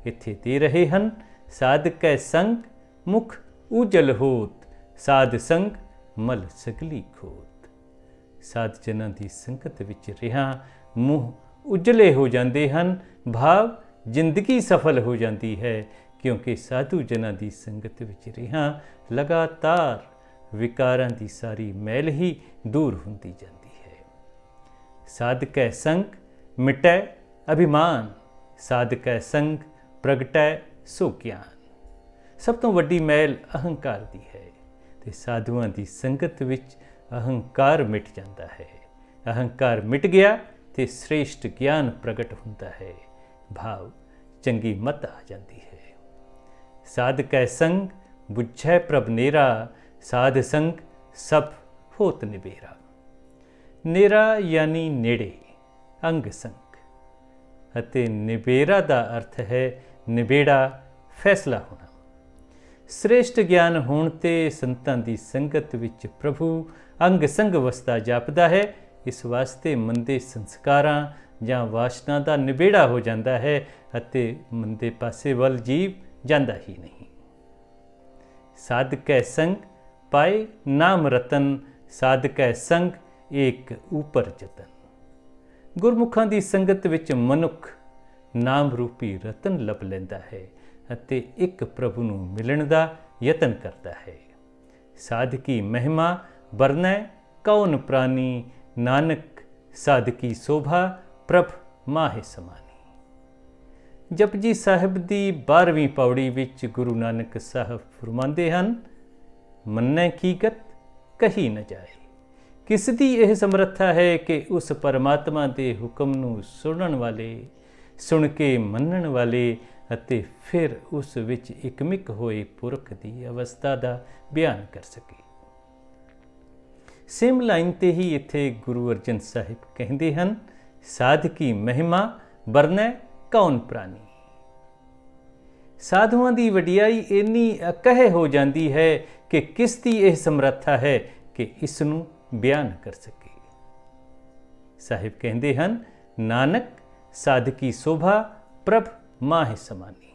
ਇੱਥੇ ਦੇ ਰਹੇ ਹਨ। ਸਾਧ ਕੈ ਸੰਗ ਮੁਖ ਉਜਲ ਹੋਤ, ਸਾਧ ਸੰਗ ਮਲ ਸਗਲੀ ਖੋਤ। ਸਾਧ ਜਨਾਂ ਦੀ ਸੰਗਤ ਵਿੱਚ ਰਿਹਾ ਮੂੰਹ ਉਜਲੇ ਹੋ ਜਾਂਦੇ ਹਨ, ਭਾਵ ਜ਼ਿੰਦਗੀ ਸਫਲ ਹੋ ਜਾਂਦੀ ਹੈ, ਕਿਉਂਕਿ ਸਾਧੂ ਜਨਾਂ ਦੀ ਸੰਗਤ ਵਿੱਚ ਰਿਹਾ ਲਗਾਤਾਰ ਵਿਕਾਰਾਂ ਦੀ ਸਾਰੀ ਮੈਲ ਹੀ ਦੂਰ ਹੁੰਦੀ ਜਾਂਦੀ ਹੈ। ਸਾਧ ਕੈ ਸੰਗ ਮਿਟੈ ਅਭਿਮਾਨ, ਸਾਧ ਕੈ ਸੰਗ ਪ੍ਰਗਟੈ ਸੋ ਗਿਆਨ। ਸਭ ਤੋਂ ਵੱਡੀ ਮੈਲ ਅਹੰਕਾਰ ਦੀ ਹੈ ਤੇ ਸਾਧੂਆਂ ਦੀ ਸੰਗਤ ਵਿੱਚ ਅਹੰਕਾਰ ਮਿਟ ਜਾਂਦਾ ਹੈ। ਅਹੰਕਾਰ ਮਿਟ ਗਿਆ ਤੇ ਸ੍ਰੇਸ਼ਟ ਗਿਆਨ ਪ੍ਰਗਟ ਹੁੰਦਾ ਹੈ, ਭਾਵ ਚੰਗੀ ਮਤ ਆ ਜਾਂਦੀ ਹੈ। ਸਾਧ ਕੈ ਸੰਗ ਬੁਝੈ ਪ੍ਰਭ ਨੇਰਾ, ਸਾਧ ਸੰਗ ਸਭ ਹੋਤ ਨਿਬੇਰਾ। ਨੇਰਾ ਯਾਨੀ ਨੇੜੇ, ਅੰਗ ਸੰਗ, ਅਤੇ ਨਿਬੇਰਾ ਦਾ ਅਰਥ ਹੈ ਨਿਬੇੜਾ, ਫੈਸਲਾ ਹੋਣਾ। ਸ੍ਰੇਸ਼ਟ ਗਿਆਨ ਹੋਣ ਤੇ ਸੰਤਾਂ ਦੀ ਸੰਗਤ ਵਿੱਚ ਪ੍ਰਭੂ ਅੰਗ ਸੰਗ ਵਸਦਾ ਜਾਪਦਾ ਹੈ। ਇਸ ਵਾਸਤੇ ਮੰਦੇ ਸੰਸਕਾਰਾਂ ਜਾਂ ਵਾਸ਼ਨਾ ਦਾ ਨਿਬੇੜਾ ਹੋ ਜਾਂਦਾ ਹੈ ਅਤੇ ਮੰਦੇ ਪਾਸੇ ਵੱਲ ਜੀਵ ਜਾਂਦਾ ਹੀ ਨਹੀਂ। ਸਾਧ ਕੈ ਸੰਗ ਪਾਏ ਨਾਮ ਰਤਨ, ਸਾਧ ਕੈ ਸੰਗ ਏਕ ਉਪਰ ਜਤਨ। ਗੁਰਮੁਖਾਂ ਦੀ ਸੰਗਤ ਵਿੱਚ ਮਨੁੱਖ ਨਾਮ ਰੂਪੀ ਰਤਨ ਲੱਭ ਲੈਂਦਾ ਹੈ ਅਤੇ ਇੱਕ ਪ੍ਰਭੂ ਨੂੰ ਮਿਲਣ ਦਾ ਯਤਨ ਕਰਦਾ ਹੈ। ਸਾਧਕੀ ਮਹਿਮਾ ਵਰਨੈ ਕੌਣ ਪ੍ਰਾਨੀ, ਨਾਨਕ ਸਾਧਕੀ ਸ਼ੋਭਾ ਪ੍ਰਭ ਮਾਹੇ ਸਮਾਨੀ। ਜਪਜੀ ਸਾਹਿਬ ਦੀ 12ਵੀਂ ਪੌੜੀ ਵਿੱਚ ਗੁਰੂ ਨਾਨਕ ਸਾਹਿਬ ਫਰਮਾਉਂਦੇ ਹਨ, ਮੰਨੈ ਕੀਕਤ ਕਹੀ ਨ ਜਾਏ। ਕਿਸ ਦੀ ਇਹ ਸਮਰੱਥਾ ਹੈ ਕਿ ਉਸ ਪਰਮਾਤਮਾ ਦੇ ਹੁਕਮ ਨੂੰ ਸੁਣਨ ਵਾਲੇ, ਸੁਣ ਕੇ ਮੰਨਣ ਵਾਲੇ ਅਤੇ ਫਿਰ ਉਸ ਵਿੱਚ ਇਕਮਿਕ ਹੋਏ ਪੁਰਖ ਦੀ ਅਵਸਥਾ ਦਾ ਬਿਆਨ ਕਰ ਸਕੇ। ਸੇਮ ਲਾਈਨ ਤੇ ਹੀ ਇੱਥੇ ਗੁਰੂ ਅਰਜਨ ਸਾਹਿਬ ਕਹਿੰਦੇ ਹਨ, ਸਾਧਕੀ ਮਹਿਮਾ ਵਰਨੈ ਕੌਣ ਪ੍ਰਾਨੀ। ਸਾਧੂਆਂ ਦੀ ਵਡਿਆਈ ਇੰਨੀ ਅਕਹਿ ਹੋ ਜਾਂਦੀ ਹੈ ਕਿ ਕਿਸ ਦੀ ਇਹ ਸਮਰੱਥਾ ਹੈ ਕਿ ਇਸ ਨੂੰ ਬਿਆਨ ਕਰ ਸਕੇ। ਸਾਹਿਬ ਕਹਿੰਦੇ ਹਨ, ਨਾਨਕ ਸਾਧਕੀ ਸ਼ੋਭਾ ਪ੍ਰਭ ਮਾਹੇ ਸਮਾਨੀ।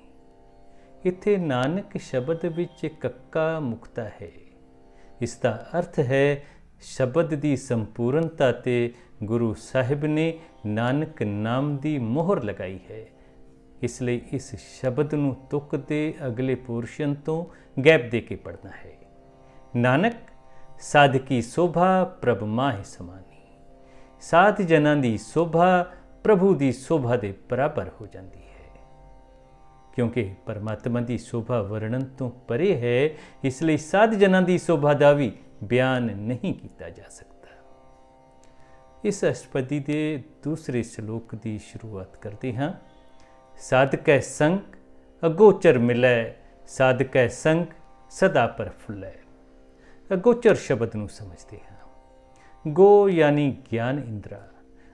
ਇੱਥੇ ਨਾਨਕ ਸ਼ਬਦ ਵਿੱਚ ਕੱਕਾ ਮੁਕਤਾ ਹੈ। ਇਸ ਦਾ ਅਰਥ ਹੈ ਸ਼ਬਦ ਦੀ ਸੰਪੂਰਨਤਾ ਤੇ ਗੁਰੂ ਸਾਹਿਬ ਨੇ ਨਾਨਕ ਨਾਮ ਦੀ ਮੋਹਰ ਲਗਾਈ ਹੈ। ਇਸ ਲਈ ਇਸ ਸ਼ਬਦ ਨੂੰ ਤੁਕ ਦੇ ਅਗਲੇ ਪੋਰਸ਼ਨ ਤੋਂ ਗੈਪ ਦੇ ਕੇ ਪੜ੍ਹਨਾ ਹੈ। ਨਾਨਕ ਸਾਧਕੀ ਸੋਭਾ ਪ੍ਰਭ ਮਾਹਿ ਸਮਾਨੀ। ਸਾਧ ਜਨਾਂ ਦੀ ਸੋਭਾ ਪ੍ਰਭੂ ਦੀ ਸੋਭਾ ਦੇ ਬਰਾਬਰ ਹੋ ਜਾਂਦੀ ਹੈ। ਕਿਉਂਕਿ ਪਰਮਾਤਮਾ ਦੀ ਸੋਭਾ ਵਰਣਨ ਤੋਂ ਪਰੇ ਹੈ, ਇਸ ਲਈ ਸਾਧ ਜਨਾਂ ਦੀ ਸੋਭਾ ਦਾ ਵੀ ਬਿਆਨ ਨਹੀਂ ਕੀਤਾ ਜਾ ਸਕਦਾ। ਇਸ ਅਸ਼ਟਪਦੀ ਦੇ ਦੂਸਰੇ ਸ਼ਲੋਕ ਦੀ ਸ਼ੁਰੂਆਤ ਕਰਦੇ ਹਾਂ। ਸਾਧਕੈ ਸੰਗ ਅਗੋਚਰ ਮਿਲੈ, ਸਾਧਕੈ ਸੰਗ ਸਦਾ ਪ੍ਰਫੁੱਲੈ। ਅਗੋਚਰ ਸ਼ਬਦ ਨੂੰ ਸਮਝਦੇ ਹਾਂ। ਗੋ ਯਾਨੀ ਗਿਆਨ ਇੰਦਰਾ,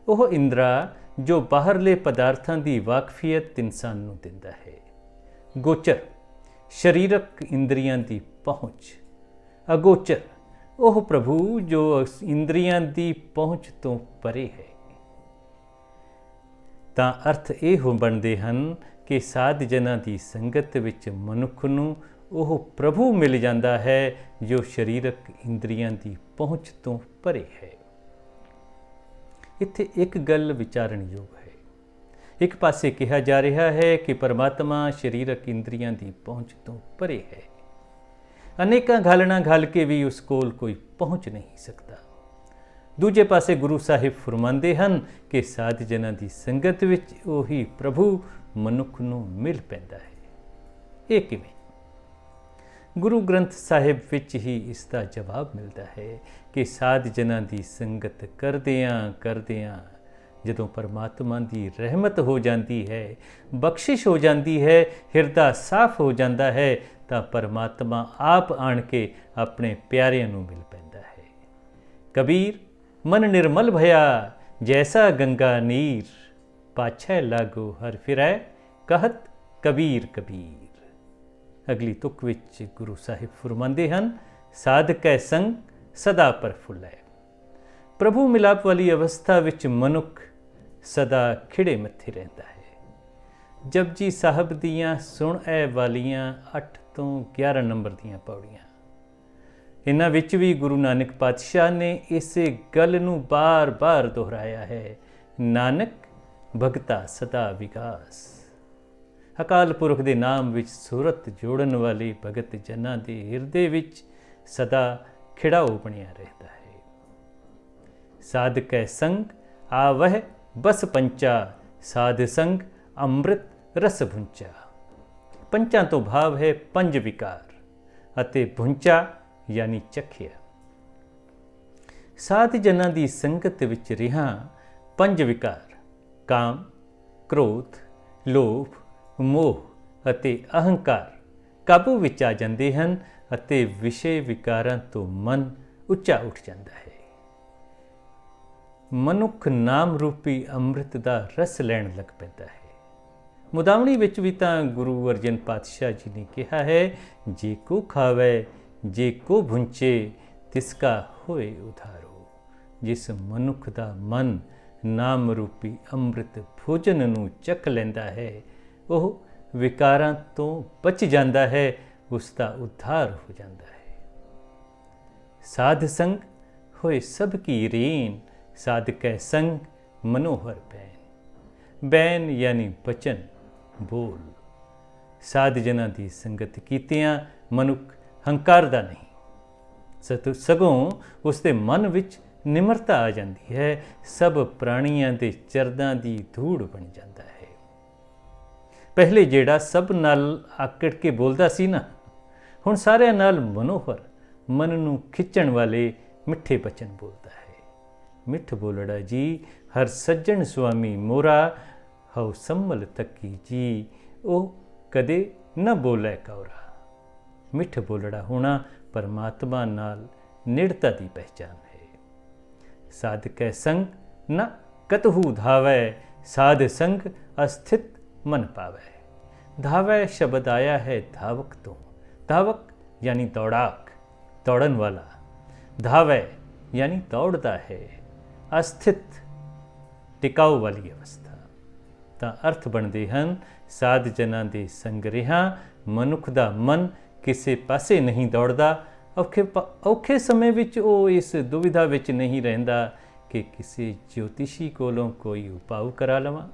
ਉਹ ਇੰਦਰਾ ਜੋ ਬਾਹਰਲੇ ਪਦਾਰਥਾਂ ਦੀ ਵਾਕਫੀਅਤ ਇਨਸਾਨ ਨੂੰ ਦਿੰਦਾ ਹੈ। ਗੋਚਰ ਸਰੀਰਕ ਇੰਦਰੀਆਂ ਦੀ ਪਹੁੰਚ। ਅਗੋਚਰ ਉਹ ਪ੍ਰਭੂ ਜੋ ਇੰਦਰੀਆਂ ਦੀ ਪਹੁੰਚ ਤੋਂ ਪਰੇ ਹੈ। ਤਾਂ ਅਰਥ ਇਹ ਬਣਦੇ ਹਨ ਕਿ ਸਾਧ ਜਨਾਂ ਦੀ ਸੰਗਤ ਵਿੱਚ ਮਨੁੱਖ ਨੂੰ ਉਹ ਪ੍ਰਭੂ ਮਿਲ ਜਾਂਦਾ ਹੈ ਜੋ ਸਰੀਰਕ ਇੰਦਰੀਆਂ ਦੀ ਪਹੁੰਚ ਤੋਂ ਪਰੇ ਹੈ। ਇੱਥੇ ਇੱਕ ਗੱਲ ਵਿਚਾਰਨਯੋਗ ਹੈ। ਇੱਕ ਪਾਸੇ ਕਿਹਾ ਜਾ ਰਿਹਾ ਹੈ ਕਿ ਪਰਮਾਤਮਾ ਸਰੀਰਕ ਇੰਦਰੀਆਂ ਦੀ ਪਹੁੰਚ ਤੋਂ ਪਰੇ ਹੈ। ਅਨੇਕਾਂ ਘਾਲਣਾ ਘਾਲ ਕੇ ਵੀ ਉਸ ਕੋਲ ਕੋਈ ਪਹੁੰਚ ਨਹੀਂ ਸਕਦਾ। ਦੂਜੇ ਪਾਸੇ ਗੁਰੂ ਸਾਹਿਬ ਫਰਮਾਉਂਦੇ ਹਨ ਕਿ ਸਾਧ ਜਨਾਂ ਦੀ ਸੰਗਤ ਵਿੱਚ ਉਹੀ ਪ੍ਰਭੂ ਮਨੁੱਖ ਨੂੰ ਮਿਲ ਪੈਂਦਾ ਹੈ। ਇਹ ਕਿਵੇਂ? ਗੁਰੂ ਗ੍ਰੰਥ ਸਾਹਿਬ ਵਿੱਚ ਹੀ ਇਸ ਦਾ ਜਵਾਬ ਮਿਲਦਾ ਹੈ ਕਿ ਸਾਧ ਜਨਾਂ ਦੀ ਸੰਗਤ ਕਰਦਿਆਂ ਜਦੋਂ ਪਰਮਾਤਮਾ ਦੀ ਰਹਿਮਤ ਹੋ ਜਾਂਦੀ ਹੈ, ਬਖਸ਼ਿਸ਼ ਹੋ ਜਾਂਦੀ ਹੈ, ਹਿਰਦਾ ਸਾਫ਼ ਹੋ ਜਾਂਦਾ ਹੈ, ਤਾਂ ਪਰਮਾਤਮਾ ਆਪ ਆਣ ਕੇ ਆਪਣੇ ਪਿਆਰਿਆਂ ਨੂੰ ਮਿਲ ਪੈਂਦਾ ਹੈ। ਕਬੀਰ ਮਨ ਨਿਰਮਲ ਭਇਆ, ਜੈਸਾ ਗੰਗਾ ਨੀਰ, ਪਾਛੈ ਲਾਗੋ ਹਰ ਫਿਰੈ, ਕਹਤ ਕਬੀਰ ਕਬੀਰ। ਅਗਲੀ ਤੁਕ ਵਿੱਚ ਗੁਰੂ ਸਾਹਿਬ ਫਰਮਾਉਂਦੇ ਹਨ, ਸਾਧਕੈ ਸੰਗ ਸਦਾ ਪ੍ਰਫੁੱਲੈ। ਪ੍ਰਭੂ ਮਿਲਾਪ ਵਾਲੀ ਅਵਸਥਾ ਵਿੱਚ ਮਨੁੱਖ ਸਦਾ ਖਿੜੇ ਮੱਥੇ ਰਹਿੰਦਾ ਹੈ। ਜਪਜੀ ਸਾਹਿਬ ਦੀਆਂ ਸੁਣ ਐ ਵਾਲੀਆਂ 8 ਤੋਂ 11 ਨੰਬਰ ਦੀਆਂ ਪੌੜੀਆਂ, ਇਹਨਾਂ ਵਿੱਚ ਵੀ ਗੁਰੂ ਨਾਨਕ ਪਾਤਸ਼ਾਹ ਨੇ ਇਸੇ ਗੱਲ ਨੂੰ ਬਾਰ-ਬਾਰ ਦੁਹਰਾਇਆ ਹੈ। ਨਾਨਕ ਭਗਤਾ ਸਦਾ ਵਿਕਾਸ। ਅਕਾਲ ਪੁਰਖ ਦੇ ਨਾਮ ਵਿੱਚ ਸੂਰਤ ਜੋੜਨ ਵਾਲੇ ਭਗਤ ਜਨਾਂ ਦੇ ਹਿਰਦੇ ਵਿੱਚ ਸਦਾ ਖਿੜਾਓ ਬਣਿਆ ਰਹਿੰਦਾ ਹੈ। ਸਾਧਕੈ ਸੰਗ ਆਵਹਿ ਬਸ ਪੰਚਾ, ਸਾਧ ਸੰਗ ਅੰਮ੍ਰਿਤ ਰਸ ਭੁੰਚਾ। ਪੰਚਾਂ ਤੋਂ ਭਾਵ ਹੈ ਪੰਜ ਵਿਕਾਰ ਅਤੇ ਭੁੰਚਾ ਯਾਨੀ ਚਖਿਆ। ਸਾਧ ਜਨਾਂ ਦੀ ਸੰਗਤ ਵਿੱਚ ਰਿਹਾ ਪੰਜ ਵਿਕਾਰ ਕਾਮ, ਕ੍ਰੋਧ, ਲੋਭ, ਮੋਹ ਅਤੇ ਅਹੰਕਾਰ ਕਾਬੂ ਵਿੱਚ ਆ ਜਾਂਦੇ ਹਨ ਅਤੇ ਵਿਸ਼ੇ ਵਿਕਾਰਾਂ ਤੋਂ ਮਨ ਉੱਚਾ ਉੱਠ ਜਾਂਦਾ ਹੈ। ਮਨੁੱਖ ਨਾਮ ਰੂਪੀ ਅੰਮ੍ਰਿਤ ਦਾ ਰਸ ਲੈਣ ਲੱਗ ਪੈਂਦਾ ਹੈ। ਮੁਦਾਵਣੀ ਵਿੱਚ ਵੀ ਤਾਂ ਗੁਰੂ ਅਰਜਨ ਪਾਤਸ਼ਾਹ ਜੀ ਨੇ ਕਿਹਾ ਹੈ, ਜੇ ਕੋ ਖਾਵੇ ਜੇ ਕੋ ਭੁੰਚੇ, ਤਿਸਕਾ ਹੋਏ ਉਧਾਰੋ। ਜਿਸ ਮਨੁੱਖ ਦਾ ਮਨ ਨਾਮ ਰੂਪੀ ਅੰਮ੍ਰਿਤ ਭੋਜਨ ਨੂੰ ਚੱਕ ਲੈਂਦਾ ਹੈ, ਉਹ ਵਿਕਾਰਾਂ ਤੋਂ ਬਚ ਜਾਂਦਾ ਹੈ, ਉਸ ਦਾ ਉद्धार ਹੋ ਜਾਂਦਾ ਹੈ। ਸਾਧ ਸੰਗ ਹੋਏ ਸਭ ਕੀ ਰੀਨ, ਸਾਧਕੈ ਸੰਗ ਮਨੋਹਰ ਬੈਨ। ਬੈਨ ਯਾਨੀ ਬਚਨ, ਬੋਲ। ਸਾਧ ਜਨਾਂ ਦੀ ਸੰਗਤ ਕੀਤਿਆਂ ਮਨੁੱਖ ਹੰਕਾਰਦਾ ਨਹੀਂ, ਸਗੋਂ ਉਸ ਦੇ ਮਨ ਵਿੱਚ ਨਿਮਰਤਾ ਆ ਜਾਂਦੀ ਹੈ। ਸਭ ਪ੍ਰਾਣੀਆਂ ਦੇ ਚਰਨਾਂ ਦੀ ਧੂੜ ਬਣ ਜਾਂਦਾ ਹੈ। ਪਹਿਲੇ ਜਿਹੜਾ ਸਭ ਨਾਲ ਆਕੜ ਕੇ ਬੋਲਦਾ ਸੀ ਨਾ, ਹੁਣ ਸਾਰਿਆਂ ਨਾਲ ਮਨੋਹਰ, ਮਨ ਨੂੰ ਖਿੱਚਣ ਵਾਲੇ ਮਿੱਠੇ ਬਚਨ ਬੋਲਦਾ ਹੈ। ਮਿੱਠ ਬੋਲੜਾ ਜੀ ਹਰ ਸੱਜਣ ਸੁਆਮੀ ਮੋਰਾ, ਹਉ ਸੰਮਲ ਤੱਕੀ ਜੀ, ਉਹ ਕਦੇ ਨਾ ਬੋਲੇ ਕੌਰਾ। ਮਿੱਠ ਬੋਲੜਾ ਹੋਣਾ ਪਰਮਾਤਮਾ ਨਾਲ ਨਿੜਤਾ ਦੀ ਪਹਿਚਾਨ ਹੈ। ਸਾਧਕੈ ਸੰਗ ਨਾ ਕਤਹੂ ਧਾਵੈ, ਸਾਧ ਸੰਗ ਅਸਥਿਤ ਮਨ ਪਾਵੈ। ਧਾਵੈ ਸ਼ਬਦ ਆਇਆ ਹੈ ਧਾਵਕ ਤੋਂ। ਧਾਵਕ ਯਾਨੀ ਦੌੜਾਕ, ਦੌੜਨ ਵਾਲਾ। ਧਾਵੈ ਯਾਨੀ ਦੌੜਦਾ ਹੈ। ਅਸਥਿਤ ਟਿਕਾਊ ਵਾਲੀ ਅਵਸਥਾ। ਤਾਂ ਅਰਥ ਬਣਦੇ ਹਨ, ਸਾਧ ਜਨਾਂ ਦੇ ਸੰਗ ਰਿਹਾ ਮਨੁੱਖ ਦਾ ਮਨ ਕਿਸੇ ਪਾਸੇ ਨਹੀਂ ਦੌੜਦਾ। ਔਖੇ ਸਮੇਂ ਵਿੱਚ ਉਹ ਇਸ ਦੁਵਿਧਾ ਵਿੱਚ ਨਹੀਂ ਰਹਿੰਦਾ ਕਿ ਕਿਸੇ ਜੋਤਿਸ਼ੀ ਕੋਲੋਂ ਕੋਈ ਉਪਾਅ ਕਰਾ ਲਵਾਂ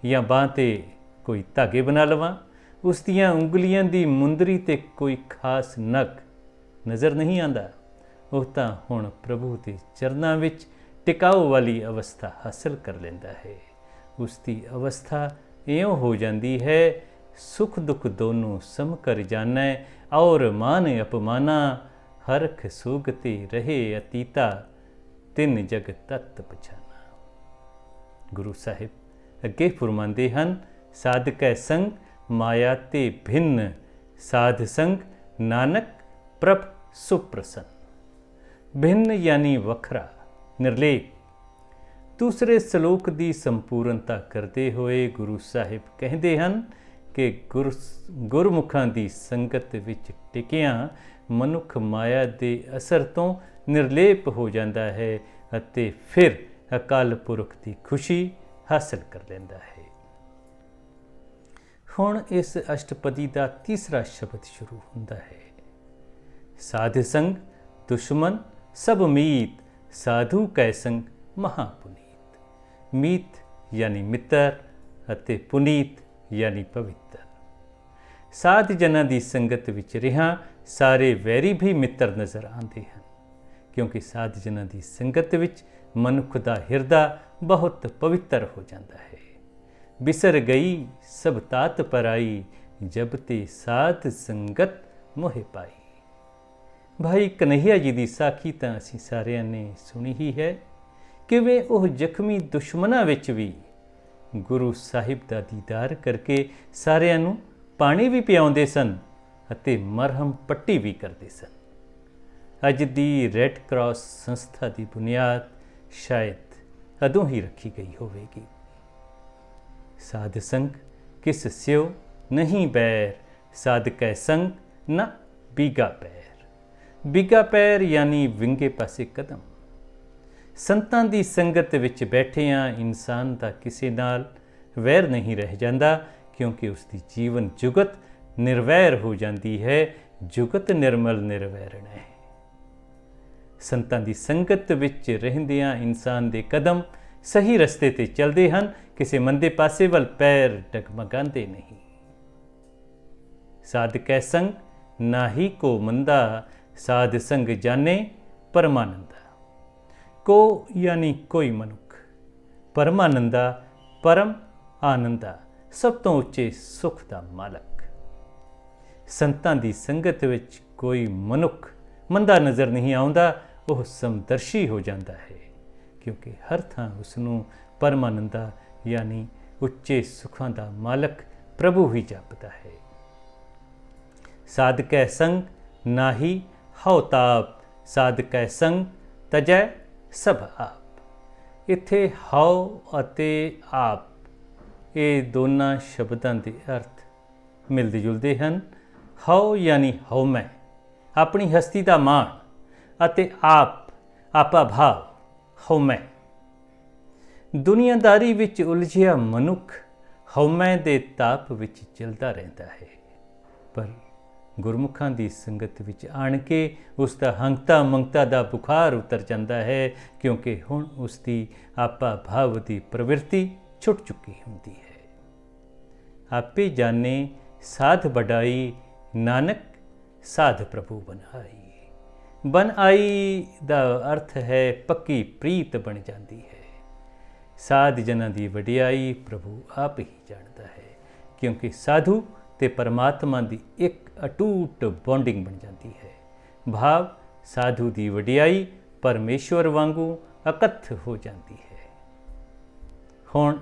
ਜਾਂ ਬਾਂਹ 'ਤੇ ਕੋਈ ਧਾਗੇ ਬਣਾ ਲਵਾਂ। ਉਸ ਦੀਆਂ ਉਂਗਲੀਆਂ ਦੀ ਮੁੰਦਰੀ 'ਤੇ ਕੋਈ ਖਾਸ ਨਗ ਨਜ਼ਰ ਨਹੀਂ ਆਉਂਦਾ। ਉਹ ਤਾਂ ਹੁਣ ਪ੍ਰਭੂ ਦੇ ਚਰਨਾਂ ਵਿੱਚ ਟਿਕਾਓ ਵਾਲੀ ਅਵਸਥਾ ਹਾਸਲ ਕਰ ਲੈਂਦਾ ਹੈ। ਉਸ ਦੀ ਅਵਸਥਾ ਇਉਂ ਹੋ ਜਾਂਦੀ ਹੈ, ਸੁਖ ਦੁੱਖ ਦੋਨੋਂ ਸਮ ਕਰ ਜਾਣੈ, ਔਰ ਮਾਨ ਅਪਮਾਨਾ ਹਰਖ ਸੂਗਤੇ ਰਹੇ ਅਤੀਤਾ, ਤਿੰਨ ਜਗ ਤਤ ਪਛਾਨਾ। ਗੁਰੂ ਸਾਹਿਬ ਅੱਗੇ ਫੁਰਮਾਉਂਦੇ ਹਨ, ਸਾਧਕੈ ਸੰਗ ਮਾਇਆ ਤੇ ਭਿੰਨ, ਸਾਧ ਸੰਗ ਨਾਨਕ ਪ੍ਰਭ ਸੁਪ੍ਰਸੰਨ। ਭਿੰਨ ਯਾਨੀ ਵੱਖਰਾ, ਨਿਰਲੇਪ। ਦੂਸਰੇ ਸ਼ਲੋਕ ਦੀ ਸੰਪੂਰਨਤਾ ਕਰਦੇ ਹੋਏ ਗੁਰੂ ਸਾਹਿਬ ਕਹਿੰਦੇ ਹਨ ਕਿ ਗੁਰਮੁਖਾਂ ਦੀ ਸੰਗਤ ਵਿੱਚ ਟਿਕਿਆਂ ਮਨੁੱਖ ਮਾਇਆ ਦੇ ਅਸਰ ਤੋਂ ਨਿਰਲੇਪ ਹੋ ਜਾਂਦਾ ਹੈ ਅਤੇ ਫਿਰ ਅਕਾਲ ਪੁਰਖ ਦੀ ਖੁਸ਼ੀ ਹਾਸਲ ਕਰ ਲੈਂਦਾ ਹੈ। ਹੁਣ ਇਸ ਅਸ਼ਟਪਦੀ ਦਾ ਤੀਸਰਾ ਸ਼ਬਦ ਸ਼ੁਰੂ ਹੁੰਦਾ ਹੈ। ਸਾਧ ਸੰਗ ਦੁਸ਼ਮਨ ਸਭ ਮੀਤ, ਸਾਧੂ ਕੈ ਸੰਗ ਮਹਾਪੁਨੀਤ। ਮੀਤ ਯਾਨੀ ਮਿੱਤਰ ਅਤੇ ਪੁਨੀਤ ਯਾਨੀ ਪਵਿੱਤਰ। ਸਾਧ ਜਨਾਂ ਦੀ ਸੰਗਤ ਵਿੱਚ ਰਿਹਾ ਸਾਰੇ ਵੈਰੀ ਵੀ ਮਿੱਤਰ ਨਜ਼ਰ ਆਉਂਦੇ ਹਨ, ਕਿਉਂਕਿ ਸਾਧ ਜਨਾਂ ਦੀ ਸੰਗਤ ਵਿੱਚ ਮਨੁੱਖ ਦਾ ਹਿਰਦਾ ਬਹੁਤ ਪਵਿੱਤਰ ਹੋ ਜਾਂਦਾ ਹੈ। ਬਿਸਰ ਗਈ ਸਭ ਤਾਤ ਪਰਾਈ, ਜਬ ਤੇ ਸਾਧ ਸੰਗਤ ਮੋਹਿ ਪਾਈ। ਭਾਈ ਕਨ੍ਹਈਆ ਜੀ ਦੀ ਸਾਖੀ ਤਾਂ ਅਸੀਂ ਸਾਰਿਆਂ ਨੇ ਸੁਣੀ ਹੀ ਹੈ। ਕਿਵੇਂ ਉਹ ਜ਼ਖਮੀ ਦੁਸ਼ਮਣਾਂ ਵਿੱਚ ਵੀ ਗੁਰੂ ਸਾਹਿਬ ਦਾ ਦੀਦਾਰ ਕਰਕੇ ਸਾਰਿਆਂ ਨੂੰ ਪਾਣੀ ਵੀ ਪਿਆਉਂਦੇ ਸਨ ਅਤੇ ਮਰਹਮ ਪੱਟੀ ਵੀ ਕਰਦੇ ਸਨ। ਅੱਜ ਦੀ ਰੈੱਡ ਕਰਾਸ ਸੰਸਥਾ ਦੀ ਬੁਨਿਆਦ ਸ਼ਾਇਦ ਅਦੋਂ ਹੀ ਰੱਖੀ ਗਈ ਹੋਵੇਗੀ। ਸਾਧ ਸੰਗ ਕਿਸ ਸਿਓ ਨਹੀਂ ਬੈਰ, ਸਾਧਕੈ ਸੰਗ ਨਾ ਬੀਗਾ ਪੈਰ। ਬਿਗਾ ਪੈਰ ਯਾਨੀ ਵਿੰਗੇ ਪਾਸੇ ਕਦਮ। ਸੰਤਾਂ ਦੀ ਸੰਗਤ ਵਿੱਚ ਬੈਠਿਆਂ ਇਨਸਾਨ ਦਾ ਕਿਸੇ ਨਾਲ ਵੈਰ ਨਹੀਂ ਰਹਿ ਜਾਂਦਾ, ਕਿਉਂਕਿ ਉਸ ਦੀ ਜੀਵਨ ਜੁਗਤ ਨਿਰਵੈਰ ਹੋ ਜਾਂਦੀ ਹੈ। ਜੁਗਤ ਨਿਰਮਲ ਨਿਰਵੈਰਣ ਹੈ। ਸੰਤਾਂ ਦੀ ਸੰਗਤ ਵਿੱਚ ਰਹਿੰਦਿਆਂ ਇਨਸਾਨ ਦੇ ਕਦਮ ਸਹੀ ਰਸਤੇ 'ਤੇ ਚੱਲਦੇ ਹਨ, ਕਿਸੇ ਮੰਦੇ ਪਾਸੇ ਵੱਲ ਪੈਰ ਡਗਮਗਾਉਂਦੇ ਨਹੀਂ। ਸਾਧਕੈ ਸੰਗ ਨਾਹੀ ਕੋ ਮੰਦਾ, ਸਾਧ ਸੰਗ ਜਾਣੇ ਪਰਮਾਨੰਦਾ। ਕੋ ਯਾਨੀ ਕੋਈ ਮਨੁੱਖ, ਪਰਮਾਨੰਦਾ ਪਰਮ ਆਨੰਦਾ, ਸਭ ਤੋਂ ਉੱਚੇ ਸੁਖ ਦਾ ਮਾਲਕ। ਸੰਤਾਂ ਦੀ ਸੰਗਤ ਵਿੱਚ ਕੋਈ ਮਨੁੱਖ ਮੰਦਾ ਨਜ਼ਰ ਨਹੀਂ ਆਉਂਦਾ, ਉਹ ਸਮਦਰਸ਼ੀ ਹੋ ਜਾਂਦਾ ਹੈ, ਕਿਉਂਕਿ ਹਰ ਥਾਂ ਉਸ ਨੂੰ ਪਰਮਾਨੰਦਾ ਯਾਨੀ ਉੱਚੇ ਸੁਖਾਂ ਦਾ ਮਾਲਕ ਪ੍ਰਭੂ ਹੀ ਜਾਪਦਾ ਹੈ। ਸਾਧਕੈ ਸੰਗ ਨਾਹੀ ਹਉ ਤਾਪ, ਸਾਧਕੈ ਸੰਗ ਤਜੈ ਸਭ ਆਪ। ਇੱਥੇ ਹਉ ਅਤੇ ਆਪ ਇਹ ਦੋਨਾਂ ਸ਼ਬਦਾਂ ਦੇ ਅਰਥ ਮਿਲਦੇ ਜੁਲਦੇ ਹਨ। ਹਉ ਯਾਨੀ ਹਉਮੈ, ਆਪਣੀ ਹਸਤੀ ਦਾ ਮਾਣ, ਅਤੇ ਆਪ ਆਪਾ ਭਾਵ ਹਉਮੈ। ਦੁਨੀਆਦਾਰੀ ਵਿੱਚ ਉਲਝਿਆ ਮਨੁੱਖ ਹਉਮੈ ਦੇ ਤਾਪ ਵਿੱਚ ਚਲਦਾ ਰਹਿੰਦਾ ਹੈ, ਪਰ ਗੁਰਮੁਖਾਂ ਦੀ ਸੰਗਤ ਵਿੱਚ ਆਣ ਕੇ ਉਸ ਦਾ ਹੰਗਤਾ ਮੰਗਤਾ ਦਾ ਬੁਖਾਰ ਉਤਰ ਜਾਂਦਾ ਹੈ, ਕਿਉਂਕਿ ਹੁਣ ਉਸ ਦੀ ਆਪਾ ਭਾਵ ਦੀ ਪ੍ਰਵਿਰਤੀ ਛੁੱਟ ਚੁੱਕੀ ਹੁੰਦੀ ਹੈ। ਆਪੇ ਜਾਣੇ ਸਾਧ ਵਡਾਈ, ਨਾਨਕ ਸਾਧ ਪ੍ਰਭੂ ਬਣਾਈ। ਬਨ ਆਈ ਦਾ ਅਰਥ ਹੈ ਪੱਕੀ ਪ੍ਰੀਤ ਬਣ ਜਾਂਦੀ ਹੈ। ਸਾਧ ਜਨਾਂ ਦੀ ਵਡਿਆਈ ਪ੍ਰਭੂ ਆਪ ਹੀ ਜਾਣਦਾ ਹੈ, ਕਿਉਂਕਿ ਸਾਧੂ ਤੇ ਪਰਮਾਤਮਾ ਦੀ ਇੱਕ ਅਟੂਟ ਬੌਂਡਿੰਗ ਬਣ ਜਾਂਦੀ ਹੈ। ਭਾਵ ਸਾਧੂ ਦੀ ਵਡਿਆਈ ਪਰਮੇਸ਼ਵਰ ਵਾਂਗੂ ਅਕਥ ਹੋ ਜਾਂਦੀ ਹੈ। ਹੁਣ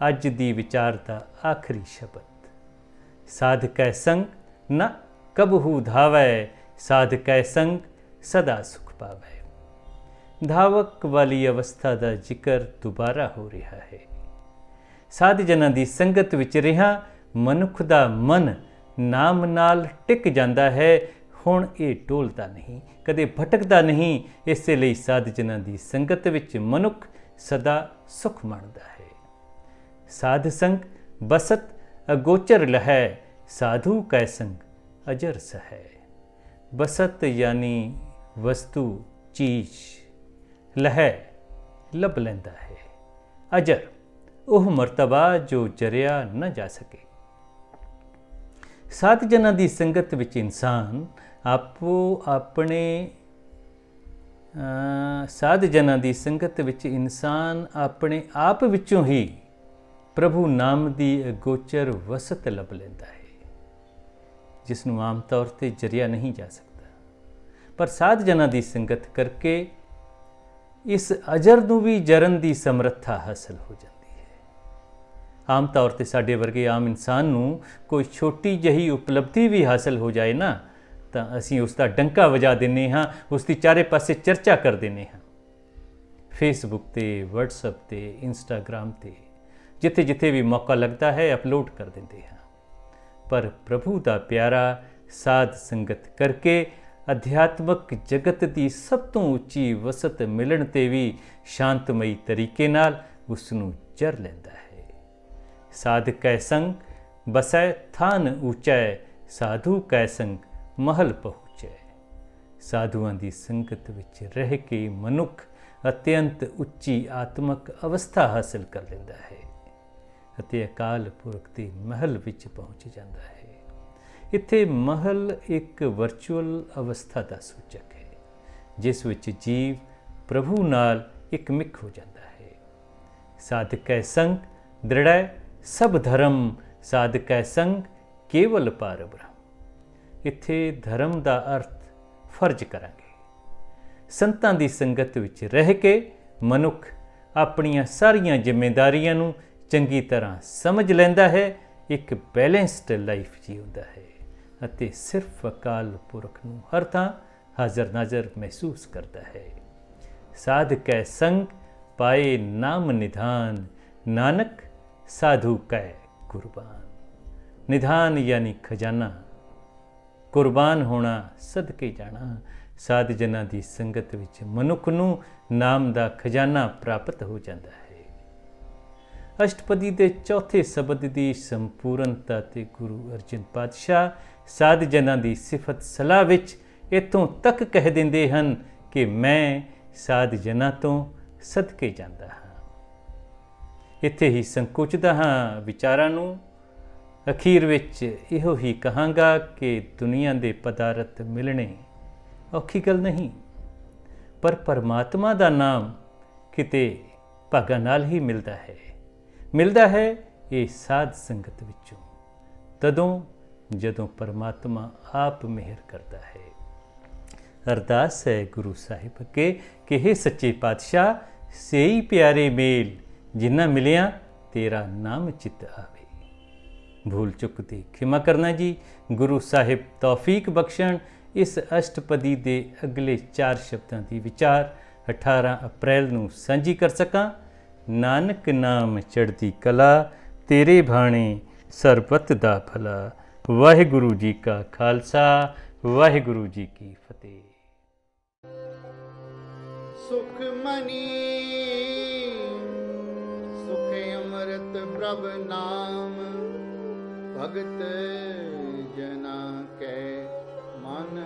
ਅੱਜ ਦੀ ਵਿਚਾਰ ਦਾ ਆਖਰੀ ਸ਼ਬਦ, ਸਾਧਕੈ ਸੰਗ ਨ ਕਬਹੂ ਧਾਵੈ, ਸਾਧਕੈ ਸੰਗ ਸਦਾ ਸੁਖ ਪਾਵੈ। ਧਾਵਕ ਵਾਲੀ ਅਵਸਥਾ ਦਾ ਜ਼ਿਕਰ ਦੁਬਾਰਾ ਹੋ ਰਿਹਾ ਹੈ। ਸਾਧ ਜਨਾਂ ਦੀ ਸੰਗਤ ਵਿੱਚ ਰਿਹਾ ਮਨੁੱਖ ਦਾ ਮਨ ਨਾਮ ਨਾਲ ਟਿਕ ਜਾਂਦਾ ਹੈ। ਹੁਣ ਇਹ ਡੋਲਦਾ ਨਹੀਂ, ਕਦੇ ਭਟਕਦਾ ਨਹੀਂ। ਇਸੇ ਲਈ ਸਾਧ ਜਨਾਂ ਦੀ ਸੰਗਤ ਵਿੱਚ ਮਨੁੱਖ ਸਦਾ ਸੁਖ ਮੰਨਦਾ ਹੈ। ਸਾਧ ਸੰਗ ਬਸਤ ਅਗੋਚਰ ਲਹੈ, साधु कै संग अजर सह। बसत यानी वस्तु चीज, लह लभ लैंदा है। अजर ਉਹ ਮਰਤਬਾ ਜੋ ਜਰਿਆ ਨਾ ਜਾ ਸਕੇ। ਸਾਧ ਜਨਾਂ ਦੀ ਸੰਗਤ ਵਿੱਚ ਇਨਸਾਨ ਆਪੋ ਆਪਣੇ ਸਾਧ ਜਨਾਂ ਦੀ ਸੰਗਤ ਵਿੱਚ ਇਨਸਾਨ ਆਪਣੇ ਆਪ ਵਿੱਚੋਂ ਹੀ ਪ੍ਰਭੂ ਨਾਮ ਦੀ ਅਗੋਚਰ ਵਸਤ ਲੱਭ ਲੈਂਦਾ ਹੈ, ਜਿਸ ਨੂੰ ਆਮ ਤੌਰ ਤੇ ਜਰਿਆ ਨਹੀਂ ਜਾ ਸਕਦਾ। ਪਰ ਸਾਧ ਜਨਾਂ ਦੀ ਸੰਗਤ ਕਰਕੇ ਇਸ ਅਜਰ ਨੂੰ ਵੀ ਜਰਨ ਦੀ ਸਮਰੱਥਾ ਹਾਸਲ ਹੋ ਜਾਂਦੀ। ਆਮ ਤੌਰ 'ਤੇ ਸਾਡੇ ਵਰਗੇ ਆਮ ਇਨਸਾਨ ਨੂੰ ਕੋਈ ਛੋਟੀ ਜਿਹੀ ਉਪਲਬਧੀ ਵੀ ਹਾਸਲ ਹੋ ਜਾਏ ਨਾ, ਤਾਂ ਅਸੀਂ ਉਸ ਦਾ ਡੰਕਾ ਵਜਾ ਦਿੰਦੇ ਹਾਂ, ਉਸ ਦੀ ਚਾਰੇ ਪਾਸੇ ਚਰਚਾ ਕਰ ਦਿੰਦੇ ਹਾਂ। ਫੇਸਬੁੱਕ 'ਤੇ, ਵਟਸਐਪ 'ਤੇ, ਇੰਸਟਾਗ੍ਰਾਮ 'ਤੇ, ਜਿੱਥੇ ਜਿੱਥੇ ਵੀ ਮੌਕਾ ਲੱਗਦਾ ਹੈ ਅਪਲੋਡ ਕਰ ਦਿੰਦੇ ਹਾਂ। ਪਰ ਪ੍ਰਭੂ ਦਾ ਪਿਆਰਾ ਸਾਧ ਸੰਗਤ ਕਰਕੇ ਅਧਿਆਤਮਕ ਜਗਤ ਦੀ ਸਭ ਤੋਂ ਉੱਚੀ ਵਸਤ ਮਿਲਣ 'ਤੇ ਵੀ ਸ਼ਾਂਤਮਈ ਤਰੀਕੇ ਨਾਲ ਉਸ ਨੂੰ ਜਰ ਲੈਂਦਾ ਹੈ। ਸਾਧ ਕੈ ਸੰਗ ਬਸੈ ਥਾਨ ਊਚੈ, ਸਾਧੂ ਕੈ ਸੰਗ ਮਹਲ ਪਹੁੰਚੈ। ਸਾਧੂਆਂ ਦੀ ਸੰਗਤ ਵਿੱਚ ਰਹਿ ਕੇ ਮਨੁੱਖ ਅਤਿਅੰਤ ਉੱਚੀ ਆਤਮਕ ਅਵਸਥਾ ਹਾਸਲ ਕਰ ਲੈਂਦਾ ਹੈ ਅਤੇ ਅਕਾਲ ਪੁਰਖ ਦੇ ਮਹਿਲ ਵਿੱਚ ਪਹੁੰਚ ਜਾਂਦਾ ਹੈ। ਇੱਥੇ ਮਹਲ ਇੱਕ ਵਰਚੁਅਲ ਅਵਸਥਾ ਦਾ ਸੂਚਕ ਹੈ, ਜਿਸ ਵਿੱਚ ਜੀਵ ਪ੍ਰਭੂ ਨਾਲ ਇੱਕਮਿਕ ਹੋ ਜਾਂਦਾ ਹੈ। ਸਾਧ ਕੈ ਸੰਗ ਦ੍ਰਿੜੈ ਸਭ ਧਰਮ, ਸਾਧ ਕੈ ਸੰਗ ਕੇਵਲ ਪਾਰ ਬ੍ਰਹਮ। ਇੱਥੇ ਧਰਮ ਦਾ ਅਰਥ ਫਰਜ਼ ਕਰਾਂਗੇ। ਸੰਤਾਂ ਦੀ ਸੰਗਤ ਵਿੱਚ ਰਹਿ ਕੇ ਮਨੁੱਖ ਆਪਣੀਆਂ ਸਾਰੀਆਂ ਜ਼ਿੰਮੇਵਾਰੀਆਂ ਨੂੰ ਚੰਗੀ ਤਰ੍ਹਾਂ ਸਮਝ ਲੈਂਦਾ ਹੈ, ਇੱਕ ਬੈਲੈਂਸਡ ਲਾਈਫ ਜੀਉਂਦਾ ਹੈ ਅਤੇ ਸਿਰਫ ਅਕਾਲ ਪੁਰਖ ਨੂੰ ਹਰ ਥਾਂ ਹਾਜ਼ਰ ਨਾਜ਼ਰ ਮਹਿਸੂਸ ਕਰਦਾ ਹੈ। ਸਾਧ ਕੈ ਸੰਗ ਪਾਏ ਨਾਮ ਨਿਧਾਨ, ਨਾਨਕ साधु कै कुर्बान। निधान यानी खजाना, कुर्बान होना, सदके जाना। साध जਨਾਂ ਦੀ ਸੰਗਤ ਵਿੱਚ ਮਨੁੱਖ ਨੂੰ ਨਾਮ ਦਾ ਖਜ਼ਾਨਾ ਪ੍ਰਾਪਤ ਹੋ ਜਾਂਦਾ ਹੈ। ਅਸ਼ਟਪਦੀ ਦੇ ਚੌਥੇ ਸ਼ਬਦ ਦੀ ਸੰਪੂਰਨਤਾ ਤੇ ਗੁਰੂ ਅਰਜਨ ਪਾਤਸ਼ਾਹ ਸਾਧ ਜਨਾਂ ਦੀ ਸਿਫਤ ਸਲਾਹ ਵਿੱਚ ਇੱਥੋਂ ਤੱਕ ਕਹਿ ਦਿੰਦੇ ਹਨ ਕਿ ਮੈਂ ਸਾਧ ਜਨਾਂ ਤੋਂ ਸਦਕੇ ਜਾਂਦਾ ਹਾਂ। ਇੱਥੇ ਹੀ ਸੰਕੁਚਦਾ ਹਾਂ ਵਿਚਾਰਾਂ ਨੂੰ। ਅਖੀਰ ਵਿੱਚ ਇਹੋ ਹੀ ਕਹਾਂਗਾ ਕਿ ਦੁਨੀਆ ਦੇ ਪਦਾਰਥ ਮਿਲਣੇ ਔਖੀ ਗੱਲ ਨਹੀਂ, ਪਰ ਪਰਮਾਤਮਾ ਦਾ ਨਾਮ ਕਿਤੇ ਭਾਗਾਂ ਨਾਲ ਹੀ ਮਿਲਦਾ ਹੈ ਇਹ ਸਾਧ ਸੰਗਤ ਵਿੱਚੋਂ, ਤਦੋਂ ਜਦੋਂ ਪਰਮਾਤਮਾ ਆਪ ਮਿਹਰ ਕਰਦਾ ਹੈ। ਅਰਦਾਸ ਹੈ ਗੁਰੂ ਸਾਹਿਬ ਅੱਗੇ ਕਿ हे ਸੱਚੇ ਪਾਤਸ਼ਾਹ, ਸੇਈ ਪਿਆਰੇ ਮੇਲ ਜਿੰਨਾ ਮਿਲਿਆ ਤੇਰਾ ਨਾਮ ਚਿੱਤ ਆਵੇ। ਭੂਲ ਚੁੱਕ ਦੀ ਖਿਮਾ ਕਰਨਾ ਜੀ। ਗੁਰੂ ਸਾਹਿਬ ਤੌਫੀਕ ਬਖਸ਼ਣ। ਇਸ ਅਸ਼ਟਪਦੀ ਦੇ ਅਗਲੇ 4 ਸ਼ਬਦਾਂ ਦੀ ਵਿਚਾਰ 18 ਅਪ੍ਰੈਲ ਨੂੰ ਸਾਂਝੀ ਕਰ ਸਕਾਂ। ਨਾਨਕ ਨਾਮ ਚੜ੍ਹਦੀ ਕਲਾ, ਤੇਰੇ ਭਾਣੇ ਸਰਬੱਤ ਦਾ ਭਲਾ। ਵਾਹਿਗੁਰੂ ਜੀ ਕਾ ਖਾਲਸਾ, ਵਾਹਿਗੁਰੂ ਜੀ ਕੀ ਫਤਿਹ। ਸੁਖਮਨੀ अमृत प्रभ नाम, भगत जना कै मन